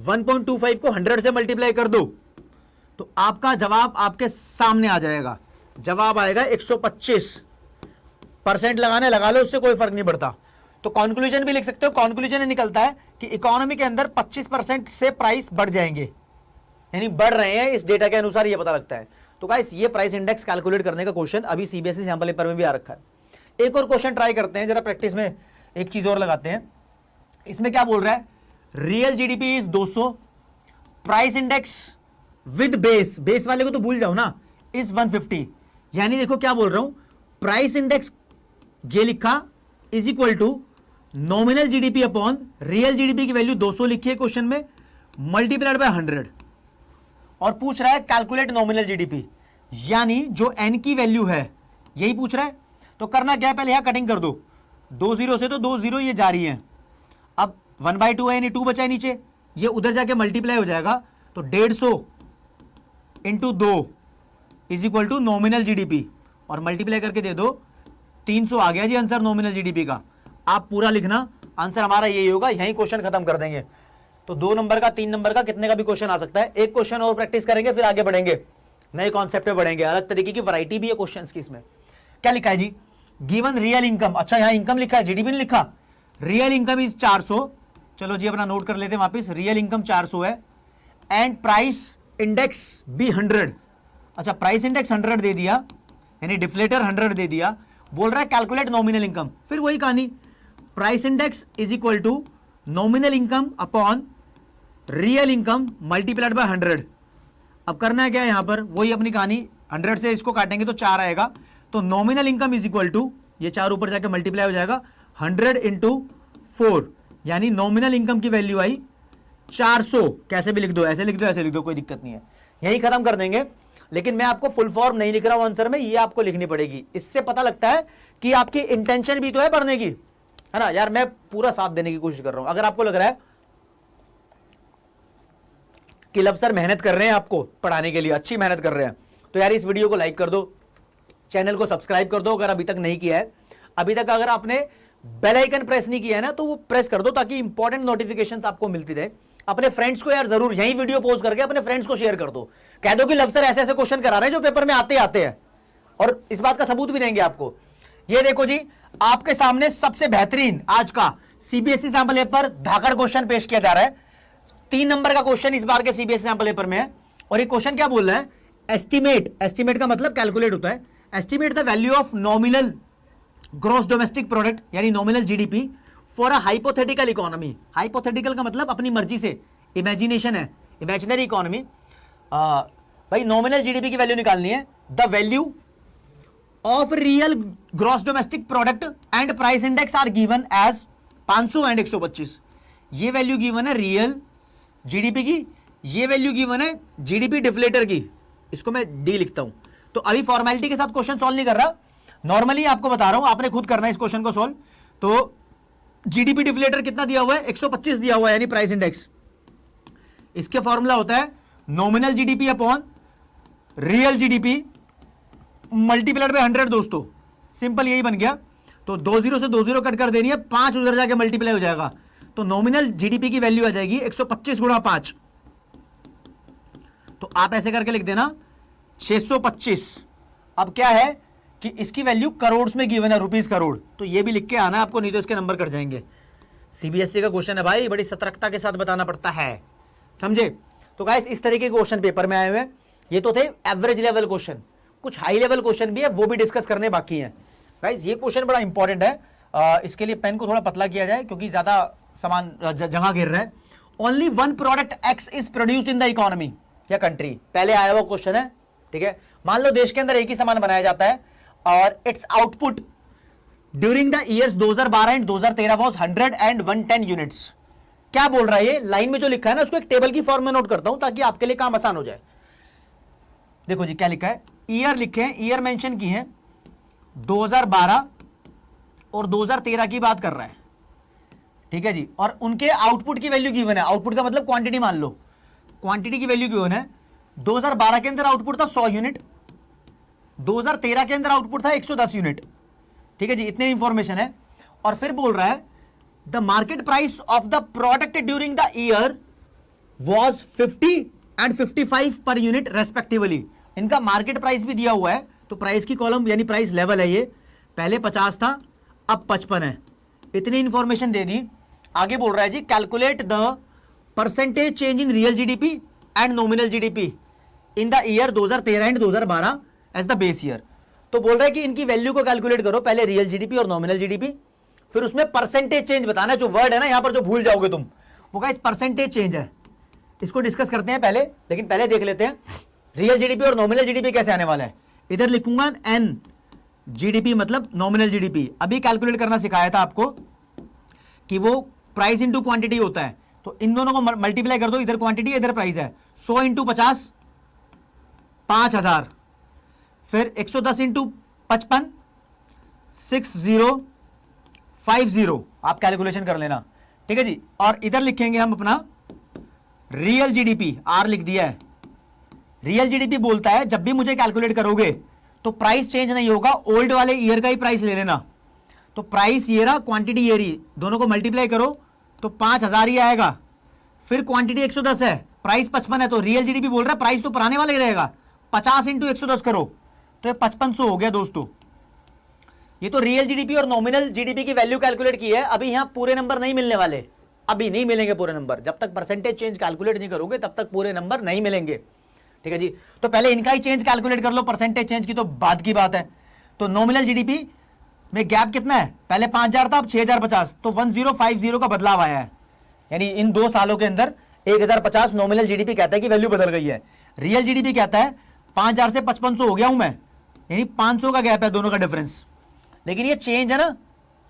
1.25 को 100 से मल्टीप्लाई कर दो तो आपका जवाब आपके सामने आ जाएगा। जवाब आएगा 125%। लगाने लगा लो, उससे कोई फर्क नहीं पड़ता। तो कंक्लूजन भी लिख सकते हो। कंक्लूजन निकलता है कि इकोनॉमी के अंदर 25% से प्राइस बढ़ जाएंगे, यानी बढ़ रहे हैं, इस डेटा के अनुसार ये पता लगता है। तो गाइस ये प्राइस इंडेक्स कैलकुलेट करने का क्वेश्चन अभी सीबीएसई सैंपल पेपर में भी आ रखा है। एक और क्वेश्चन ट्राई करते हैं, जरा प्रैक्टिस में एक चीज और लगाते हैं। इसमें क्या बोल रहा है, real GDP is 200, price index with base, base वाले को तो भूल जाओ ना, इज 150। यानी देखो क्या बोल रहा हूं, प्राइस इंडेक्स ये लिखा is equal to nominal GDP upon real GDP की वैल्यू 200 लिखी है क्वेश्चन में, मल्टीप्लाइड बाय 100, और पूछ रहा है कैलकुलेट नॉमिनल जीडीपी, यानी जो एन की वैल्यू है यही पूछ रहा है। तो करना क्या है, पहले यहां कटिंग कर दो, 2 0 से तो 2 0 ये जा रही है, अब 1/2 है यानी 2 बचा है नीचे, ये उधर जाके मल्टीप्लाई हो जाएगा, तो 150 into 2 is equal to nominal GDP, और मल्टीप्लाई करके दे दो, 300 आ गया जी आंसर नॉमिनल जीडीपी का। आप पूरा लिखना, आंसर हमारा यही होगा, यही क्वेश्चन खत्म कर देंगे। तो 2 नंबर का, 3 नंबर का, कितने का भी क्वेश्चन आ सकता है। एक क्वेश्चन और प्रैक्टिस करेंगे, फिर आगे बढ़ेंगे, नए कॉन्सेप्ट पे बढ़ेंगे। अलग तरीके की वैरायटी भी है क्वेश्चंस की। इसमें क्या लिखा है जी, गिवन रियल इनकम, अच्छा यहां इनकम लिखा है, जीडीपी नहीं लिखा, रियल इनकम इज 400, चलो जी अपना नोट कर लेते हैं वापस, रियल इनकम 400 है, एंड प्राइस इंडेक्स भी 100। अच्छा, प्राइस इंडेक्स 100 दे दिया, यानी डिफ्लेटर 100 दे दिया, बोल रहा है कैलकुलेट नॉमिनल इनकम। फिर वही कहानी, price index is equal to nominal income upon real income multiplied by 100। अब करना है क्या है यहां पर, वही अपनी कहानी, 100 से इसको काटेंगे तो 4 आएगा, तो nominal income is equal to, ये 4 ऊपर जाके मल्टीप्लाई हो जाएगा, 100 इंटू 4, यानी नॉमिनल इनकम की वैल्यू आई 400। कैसे भी लिख दो, ऐसे लिख दो, ऐसे लिख दो, कोई दिक्कत नहीं है, यही खत्म कर देंगे। लेकिन मैं आपको फुल फॉर्म नहीं लिख रहा हूं आंसर में, ये आपको लिखनी पड़ेगी। इससे पता लगता है कि आपकी इंटेंशन भी तो है पढ़ने की, है ना यार। मैं पूरा साथ देने की कोशिश कर रहा हूं। अगर आपको लग रहा है कि लव सर मेहनत कर रहे हैं आपको पढ़ाने के लिए, अच्छी मेहनत कर रहे हैं, तो यार इस वीडियो को लाइक कर दो, चैनल को सब्सक्राइब कर दो अगर अभी तक नहीं किया है। अभी तक अगर आपने बेल आइकन प्रेस नहीं किया है ना, तो वो प्रेस कर दो ताकि इंपॉर्टेंट नोटिफिकेशंस आपको मिलती रहे। अपने फ्रेंड्स को यार जरूर यही वीडियो पोस्ट करके अपने फ्रेंड्स को शेयर कर दो, कह दो कि लव सर ऐसे ऐसे क्वेश्चन करा रहे हैं जो पेपर में आते आते हैं, और इस बात का सबूत भी देंगे आपको। ये देखो जी, आपके सामने सबसे बेहतरीन आज का सीबीएसई सैंपल पेपर धाकड़ क्वेश्चन पेश किया जा रहा है। 3 नंबर का क्वेश्चन इस बार के सीबीएसई सैंपल पेपर में है, और ये क्वेश्चन क्या बोल रहा है, एस्टिमेट का मतलब कैलकुलेट होता है, estimate the value of nominal gross domestic product यानी nominal GDP for a hypothetical economy. Hypothetical का मतलब अपनी मर्जी से, इमेजिनेशन है, इमेजिनरी इकोनॉमी। भाई नॉमिनल जीडीपी की वैल्यू निकालनी है, the value of real gross domestic product and price index are given as 500 and 125। ये वैल्यू गिवन है रियल जीडीपी की, ये वैल्यू गिवन है जीडीपी डिफ्लेटर की, इसको मैं डी लिखता हूं। तो अभी फॉर्मेलिटी के साथ क्वेश्चन सॉल्व नहीं कर रहा, नॉर्मली आपको बता रहा हूं, आपने खुद करना है इस क्वेश्चन को सॉल्व। तो जीडीपी डिफ्लेटर कितना दिया हुआ है, 125 दिया हुआ है, यानी प्राइस इंडेक्स। इसके फॉर्मूला होता है nominal GDP upon real GDP multiplied by 100 दोस्तों, सिंपल यही बन गया। तो 20 से 20 कट कर देनी है, 5 उधर जाके मल्टीप्लाई हो जाएगा, तो नॉमिनल जीडीपी की वैल्यू आ जाएगी 125 गुणा 5। तो आप ऐसे करके लिख देना 625। अब क्या है कि इसकी वैल्यू करोड़ में गिवन है, रुपीस करोड़, तो ये भी लिख के आना आपको, नहीं तो इसके नंबर कट जाएंगे। सीबीएसई का क्वेश्चन है भाई, बड़ी सतर्कता के साथ बताना पड़ता है, समझे। तो गाइस इस तरीके के क्वेश्चन पेपर में आए हुए हैं। ये तो थे एवरेज लेवल क्वेश्चन, कुछ हाई लेवल क्वेश्चन भी है, वो भी डिस्कस करने बाकी हैं। गाइस ये क्वेश्चन बड़ा इंपॉर्टेंट है, इसके लिए पेन को थोड़ा पतला किया जाए क्योंकि ज्यादा सामान जगह गिर रहा है। Only one product x is produced in the economy या कंट्री, पहले आया हुआ क्वेश्चन है, ठीक है। मान लो देश के अंदर एक ही सामान बनाया जाता है और it's output during the years 2012 and 2013 was 100 and 110 units. क्या बोल रहा है ये, लाइन में जो लिखा है ना उसको एक टेबल की फॉर्म में नोट करता हूं ताकि आपके लिए काम आसान हो जाए। देखो जी क्या लिखा है, ईयर लिखे हैं, ईयर मेंशन की है, 2012 और 2013 की बात कर रहा है, ठीक है जी। और उनके आउटपुट की वैल्यू गिवन है, आउटपुट का मतलब क्वांटिटी मान लो, क्वांटिटी की वैल्यू गिवन है। 2012 के अंदर आउटपुट था 100 यूनिट, 2013 के अंदर आउटपुट था 110 यूनिट, ठीक है जी, इतनी इंफॉर्मेशन है। और फिर बोल रहा है the market price of the product during the year was 50 and 55 per unit respectively. इनका मार्केट प्राइस भी दिया हुआ है, तो प्राइस की कॉलम यानी प्राइस लेवल है ये, पहले 50 था अब 55 है, इतनी इंफॉर्मेशन दे दी। आगे बोल रहा है जी calculate the percentage change in real GDP and nominal GDP in the year 2013 and 2012 as the base year. तो बोल रहा है कि इनकी वैल्यू को कैलकुलेट करो, पहले रियल जीडीपी और नॉमिनल जीडीपी, फिर उसमें परसेंटेज चेंज बताना। जो वर्ड है ना यहां पर जो भूल जाओगे तुम, वो गाइस परसेंटेज चेंज है, इसको डिस्कस करते हैं पहले, लेकिन पहले देख लेते हैं रियल जीडीपी और नॉमिनल जीडीपी कैसे आने वाला है। इधर लिखूंगा एन जीडीपी मतलब नॉमिनल जीडीपी। अभी कैलकुलेट करना सिखाया था आपको कि वो प्राइस इंटू क्वांटिटी होता है, तो इन दोनों को मल्टीप्लाई कर दो, इधर क्वांटिटी इधर प्राइस है, 100 इंटू 50 5000, फिर 110 इंटू 55 6050, आप कैलकुलेशन कर लेना, ठीक है जी। और इधर लिखेंगे हम अपना रियल जीडीपी, आर लिख दिया है। रियल जीडीपी बोलता है जब भी मुझे कैलकुलेट करोगे तो प्राइस चेंज नहीं होगा, ओल्ड वाले ईयर का ही प्राइस ले लेना। तो प्राइस ये रहा, क्वांटिटी ये रही, दोनों को मल्टीप्लाई करो तो 5000 ही आएगा। फिर क्वांटिटी 110 है, प्राइस 55 है, तो रियल जीडीपी बोल रहा है प्राइस तो पुराने वाला ही रहेगा, 50 इंटू 110 करो तो ये 5500 हो गया दोस्तों। ये तो रियल जीडीपी और नॉमिनल जीडीपी की वैल्यू कैलकुलेट की है, अभी यहां पूरे नंबर नहीं मिलने वाले, अभी नहीं मिलेंगे पूरे नंबर, जब तक परसेंटेज चेंज कैलकुलेट नहीं करोगे तब तक पूरे नंबर नहीं मिलेंगे। ठीक है जी, तो पहले इनका ही चेंज कैलकुलेट कर लो, परसेंटेज चेंज की तो बाद की बात है। तो नॉमिनल जीडीपी में गैप कितना है, पहले 5000 था अब 6050, तो 1050 का बदलाव आया है, यानी इन 2 सालों के अंदर 1050 नॉमिनल जीडीपी कहता है कि वैल्यू बदल गई है। रियल जीडीपी कहता है 5000 से 5500 हो गया हूं मैं, यानी 500 का गैप है दोनों का डिफरेंस। लेकिन ये चेंज है ना,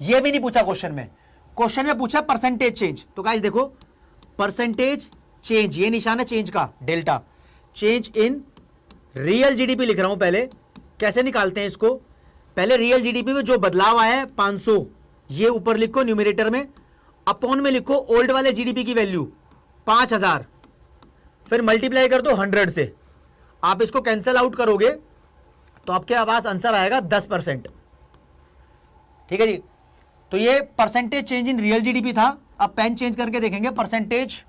ये भी नहीं पूछा क्वेश्चन में, क्वेश्चन में पूछा परसेंटेज चेंज। तो गाइस देखो परसेंटेज चेंज, ये निशान है चेंज का, delta, change in real GDP लिख रहा हूं। पहले कैसे निकालते हैं इसको, पहले रियल जीडीपी में जो बदलाव आया है 500, ये ऊपर लिखो न्यूमरेटर में, अपॉन में लिखो ओल्ड वाले जीडीपी की वैल्यू 5000, फिर मल्टीप्लाई कर दो 100 से। आप इसको कैंसिल आउट करोगे तो आपके पास आंसर आएगा 10%। ठीक है जी, तो ये percentage change in real GDP था। अब पेन चेंज करके देखेंगे, परसेंटेज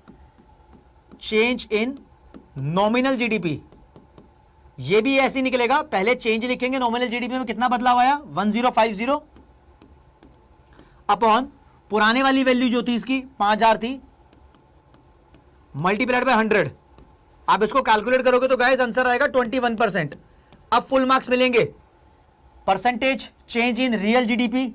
चेंज इन नॉमिनल जीडीपी, ये भी ऐसे निकलेगा, पहले चेंज लिखेंगे नॉमिनल जीडीपी में कितना बदलाव आया 1050, अपॉन पुराने वाली वैल्यू जो थी इसकी 5000 थी, मल्टीप्लाइड बाय 100। आप इसको कैलकुलेट करोगे तो गाइस आंसर आएगा 21%। अब फुल मार्क्स मिलेंगे। Percentage change in real GDP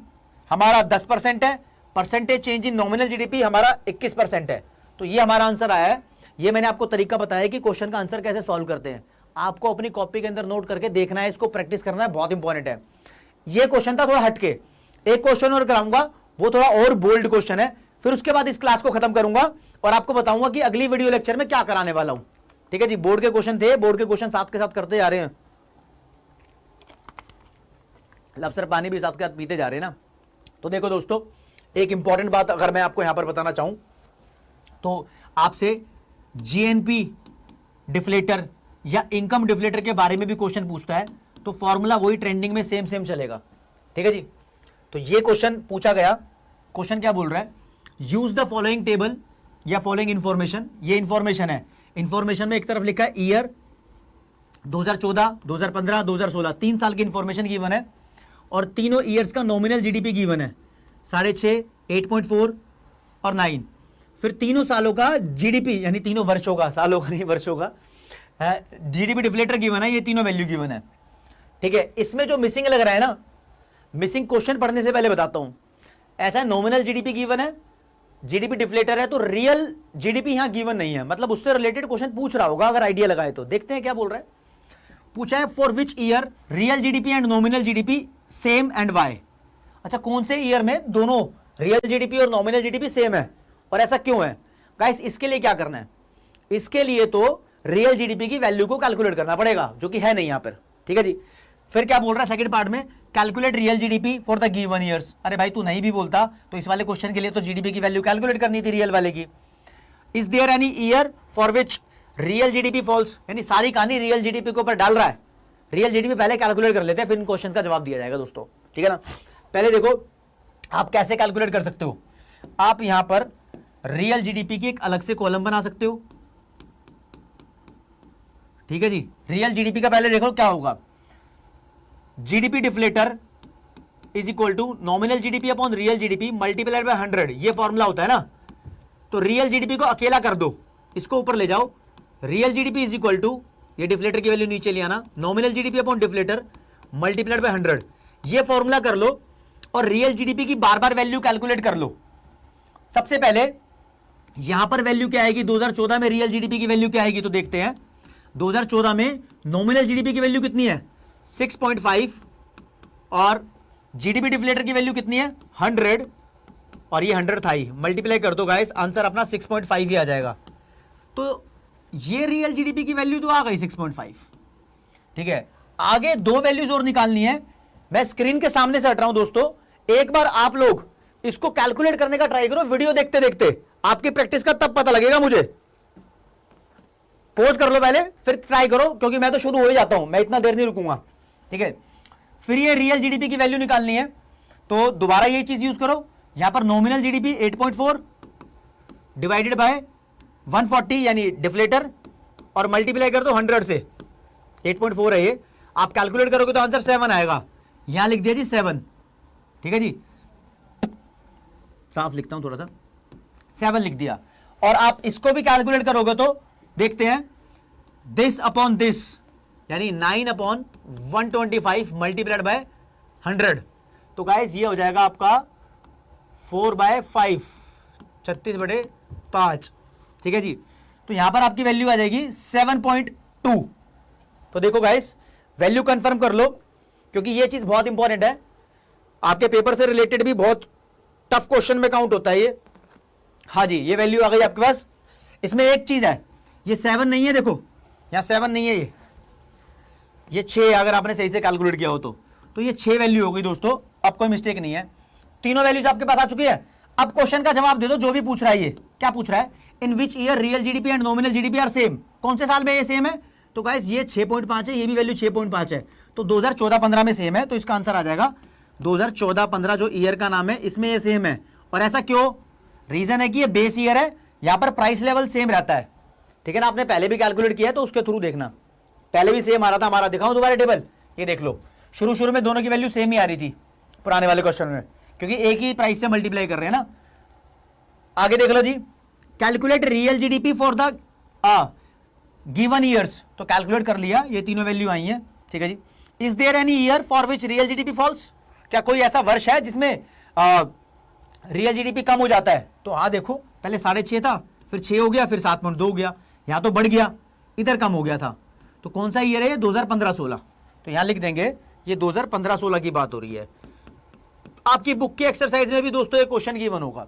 हमारा 10% है, परसेंटेज चेंज इन नॉमिनल जीडीपी हमारा 21% है। तो ये हमारा आंसर आया है। ये मैंने आपको तरीका बताया कि क्वेश्चन का आंसर कैसे सॉल्व करते हैं, आपको अपनी कॉपी के अंदर नोट करके देखना है, इसको प्रैक्टिस करना है, बहुत इंपॉर्टेंट है। ये क्वेश्चन था थोड़ा हटके, एक क्वेश्चन और कराऊंगा, वो थोड़ा और बोल्ड क्वेश्चन है, फिर उसके बाद इस क्लास को खत्म करूंगा और आपको बताऊंगा कि अगली वीडियो लेक्चर में क्या कराने वाला हूं। ठीक है जी, बोर्ड के क्वेश्चन थे, बोर्ड के क्वेश्चन साथ के साथ करते जा रहे हैं। लफ्सर पानी भी साथ के साथ पीते जा रहे हैं ना। तो देखो दोस्तों, एक इंपॉर्टेंट बात अगर मैं आपको यहां पर बताना चाहूं तो आपसे जीएनपी डिफ्लेटर या इनकम डिफ्लेटर के बारे में भी क्वेश्चन पूछता है, तो फॉर्मूला वही ट्रेंडिंग में सेम चलेगा। ठीक है जी, तो ये क्वेश्चन पूछा गया। क्वेश्चन क्या बोल रहा है, यूज द फॉलोइंग टेबल या फॉलोइंग इंफॉर्मेशन, ये इंफॉर्मेशन है। इंफॉर्मेशन में एक तरफ लिखा है ईयर 2014, 2015, 2016, 3 साल की इंफॉर्मेशन गिवन है और तीनों ईयर्स का नॉमिनल जीडीपी गिवन है 6.5, 8.4 और 9। फिर तीनों सालों का जीडीपी, यानी तीनों वर्षों का, सालों का नहीं वर्षों का, जीडीपी डिफ्लेटर गिवन है, ये तीनों वैल्यू गिवन है। ठीक है, इसमें जो मिसिंग लग रहा है ना, मिसिंग क्वेश्चन पढ़ने से पहले बताता हूं। ऐसा नॉमिनल जीडीपी गिवन है, जीडीपी डिफ्लेटर है, तो रियल जीडीपी यहां गिवन नहीं है, मतलब उससे रिलेटेड क्वेश्चन पूछ रहा होगा अगर आइडिया लगाए तो। देखते हैं क्या बोल रहा है। पूछा है for which year real GDP and nominal GDP same and why. अच्छा, कौन से ईयर में दोनों रियल जीडीपी और नॉमिनल जीडीपी सेम है और ऐसा क्यों है। गाइस इसके लिए क्या करना है, इसके लिए तो रियल जीडीपी की वैल्यू को कैलकुलेट करना पड़ेगा, जो कि है नहीं यहां पर। ठीक है जी, फिर क्या बोल रहा है सेकंड पार्ट में, calculate real GDP for the given years. अरे भाई तू नहीं भी बोलता तो इस वाले क्वेश्चन के लिए तो जीडीपी की वैल्यू कैलकुलेट करनी थी रियल वाले की। Is there any year for which real GDP falls, यानी सारी कहानी रियल जीडीपी के ऊपर डाल रहा है। रियल जीडीपी पहले कैलकुलेट कर लेते हैं, फिर इन क्वेश्चन का जवाब दिया जाएगा दोस्तों। ठीक है ना, पहले देखो आप कैसे कैलकुलेट कर सकते हो। आप यहां पर रियल जीडीपी की एक अलग से कॉलम बना सकते हो। ठीक है जी, रियल जीडीपी का पहले देखो क्या होगा, GDP deflator is equal to nominal GDP upon real GDP multiplied by 100, ये फॉर्मूला होता है ना। तो रियल जीडीपी को अकेला कर दो, इसको ऊपर ले जाओ, real GDP is equal to, ये डिफ्लेटर की वैल्यू नीचे ले आना, nominal GDP upon deflator multiplied by 100, ये फॉर्मूला कर लो और रियल जीडीपी की बार बार वैल्यू कैलकुलेट कर लो। सबसे पहले यहां पर वैल्यू क्या आएगी, 2014 में रियल जीडीपी की वैल्यू क्या आएगी, तो देखते हैं। 2014 में नॉमिनल जीडीपी की वैल्यू कितनी है 6.5 और जीडीपी डिफ्लेटर की वैल्यू कितनी है 100, और ये 100 था ही, मल्टीप्लाई कर दो गाइस, आंसर अपना 6.5 ही आ जाएगा। तो ये रियल जीडीपी की वैल्यू तो आ गई 6.5। ठीक है, आगे दो वैल्यूज और निकालनी है। मैं स्क्रीन के सामने से हट रहा हूं दोस्तों, एक बार आप लोग इसको कैलकुलेट करने का ट्राई करो, वीडियो देखते देखते आपकी प्रैक्टिस का तब पता लगेगा मुझे। पोज कर लो पहले, फिर ट्राई करो, क्योंकि मैं तो शुरू हो ही जाता हूं, मैं इतना देर नहीं रुकूंगा। ठीक है, फिर ये रियल जीडीपी की वैल्यू निकालनी है, तो दोबारा यही चीज यूज करो। यहां पर नॉमिनल जीडीपी 8.4 डिवाइडेड बाय 140 यानी डिफ्लेटर, और मल्टीप्लाई कर दो 100 से, 8.4 है ये, आप कैलकुलेट करोगे तो आंसर 7 आएगा। यहां लिख दिया जी 7, ठीक है जी, साफ लिखता हूं थोड़ा सा, 7 लिख दिया। और आप इसको भी कैलकुलेट करोगे तो देखते हैं, दिस अपॉन दिस यानी 9 अपॉन 125 मल्टीप्लाइड बाय 100, तो गाइस ये हो जाएगा आपका 4/5, 36/5, ठीक है जी। तो यहां पर आपकी वैल्यू आ जाएगी 7.2। तो देखो गाइस, वैल्यू कंफर्म कर लो, क्योंकि ये चीज बहुत इंपॉर्टेंट है, आपके पेपर से रिलेटेड भी बहुत टफ क्वेश्चन में काउंट होता है ये। हाँ जी, ये वैल्यू आ गई आपके पास। इसमें एक चीज है, ये 7 नहीं है, देखो यहां 7 नहीं है, ये 6, अगर आपने सही से कैलकुलेट किया हो तो ये 6 वैल्यू हो गई दोस्तों, अब कोई मिस्टेक नहीं है। तीनों वैल्यूज आपके पास आ चुकी है। अब क्वेश्चन का जवाब दे दो, जो भी पूछ रहा है ये क्या पूछ रहा है, in which year real GDP and nominal GDP are same, कौन से साल में ये सेम है। तो गाइस ये 6.5 है, ये भी वैल्यू 6.5 है, तो 2014-15 में सेम है, तो इसका आंसर आ जाएगा 2014-15 जो ईयर का नाम है इसमें ये सेम है। और ऐसा क्यों, रीजन है कि ये बेस ईयर है, यहां पर प्राइस लेवल सेम रहता है, ठीक है ना। आपने पहले भी कैलकुलेट किया है तो उसके थ्रू देखना, पहले भी सेम आ रहा था हमारा। दिखाऊं दोबारा टेबल, ये देख लो, शुरू में दोनों की वैल्यू सेम ही आ रही थी पुराने वाले क्वेश्चन में, क्योंकि एक ही प्राइस से मल्टीप्लाई कर रहे हैं ना। आगे देख लो जी, calculate real GDP for the given years, तो कैलकुलेट कर लिया, ये तीनों वैल्यू आई हैं, ठीक है जी। Is there any year for which real GDP falls, क्या कोई ऐसा वर्ष है जिसमें रियल जीडीपी कम हो जाता है। तो हाँ देखो, पहले 6.5 था, फिर 6 हो गया, फिर 7.2 हो गया, यहां तो बढ़ गया, इधर कम हो गया था। तो कौन सा ईयर है, 2015-16, तो यहां लिख देंगे ये 2015-16 की बात हो रही है। आपकी बुक के एक्सरसाइज में भी दोस्तों ये क्वेश्चन गिवन होगा,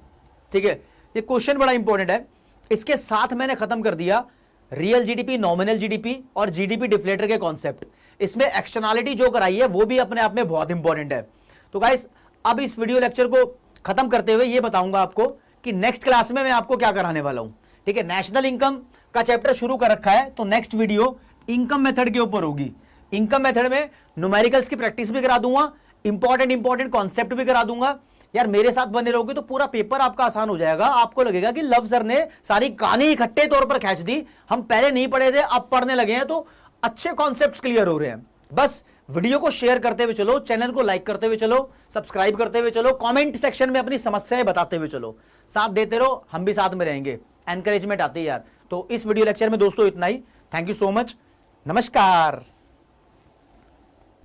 ठीक है। ये क्वेश्चन बड़ा इंपॉर्टेंट है। इसके साथ मैंने खत्म कर दिया रियल जीडीपी, नॉमिनल जीडीपी और जीडीपी डिफ्लेटर के कॉन्सेप्ट। इसमें एक्सटर्नलिटी जो कराई है वो भी अपने आप में बहुत इंपॉर्टेंट है। तो गाइस, अब इस वीडियो लेक्चर को खत्म करते हुए ये बताऊंगा आपको कि नेक्स्ट क्लास में मैं आपको क्या कराने वाला हूं, ठीक है। नेशनल इनकम का चैप्टर शुरू कर रखा है, तो नेक्स्ट वीडियो इनकम मेथड के ऊपर होगी। इनकम मेथड में न्यूमेरिकल्स की प्रैक्टिस भी करा दूंगा, इंपॉर्टेंट कॉन्सेप्ट भी करा दूंगा। यार मेरे साथ बने रहोगे तो पूरा पेपर आपका आसान हो जाएगा। आपको लगेगा कि लव सर ने सारी कहानी इकट्ठे तौर पर खींच दी, हम पहले नहीं पढ़े थे अब पढ़ने लगे हैं, तो अच्छे कॉन्सेप्ट्स क्लियर हो रहे हैं। बस वीडियो को शेयर करते हुए चलो, चैनल को लाइक करते हुए चलो, सब्सक्राइब करते हुए चलो, कमेंट सेक्शन में अपनी समस्याएं बताते हुए चलो, साथ देते रहो, हम भी साथ में रहेंगे, एनकरेजमेंट आती है यार। तो इस वीडियो लेक्चर में दोस्तों इतना ही। थैंक यू सो मच, नमस्कार।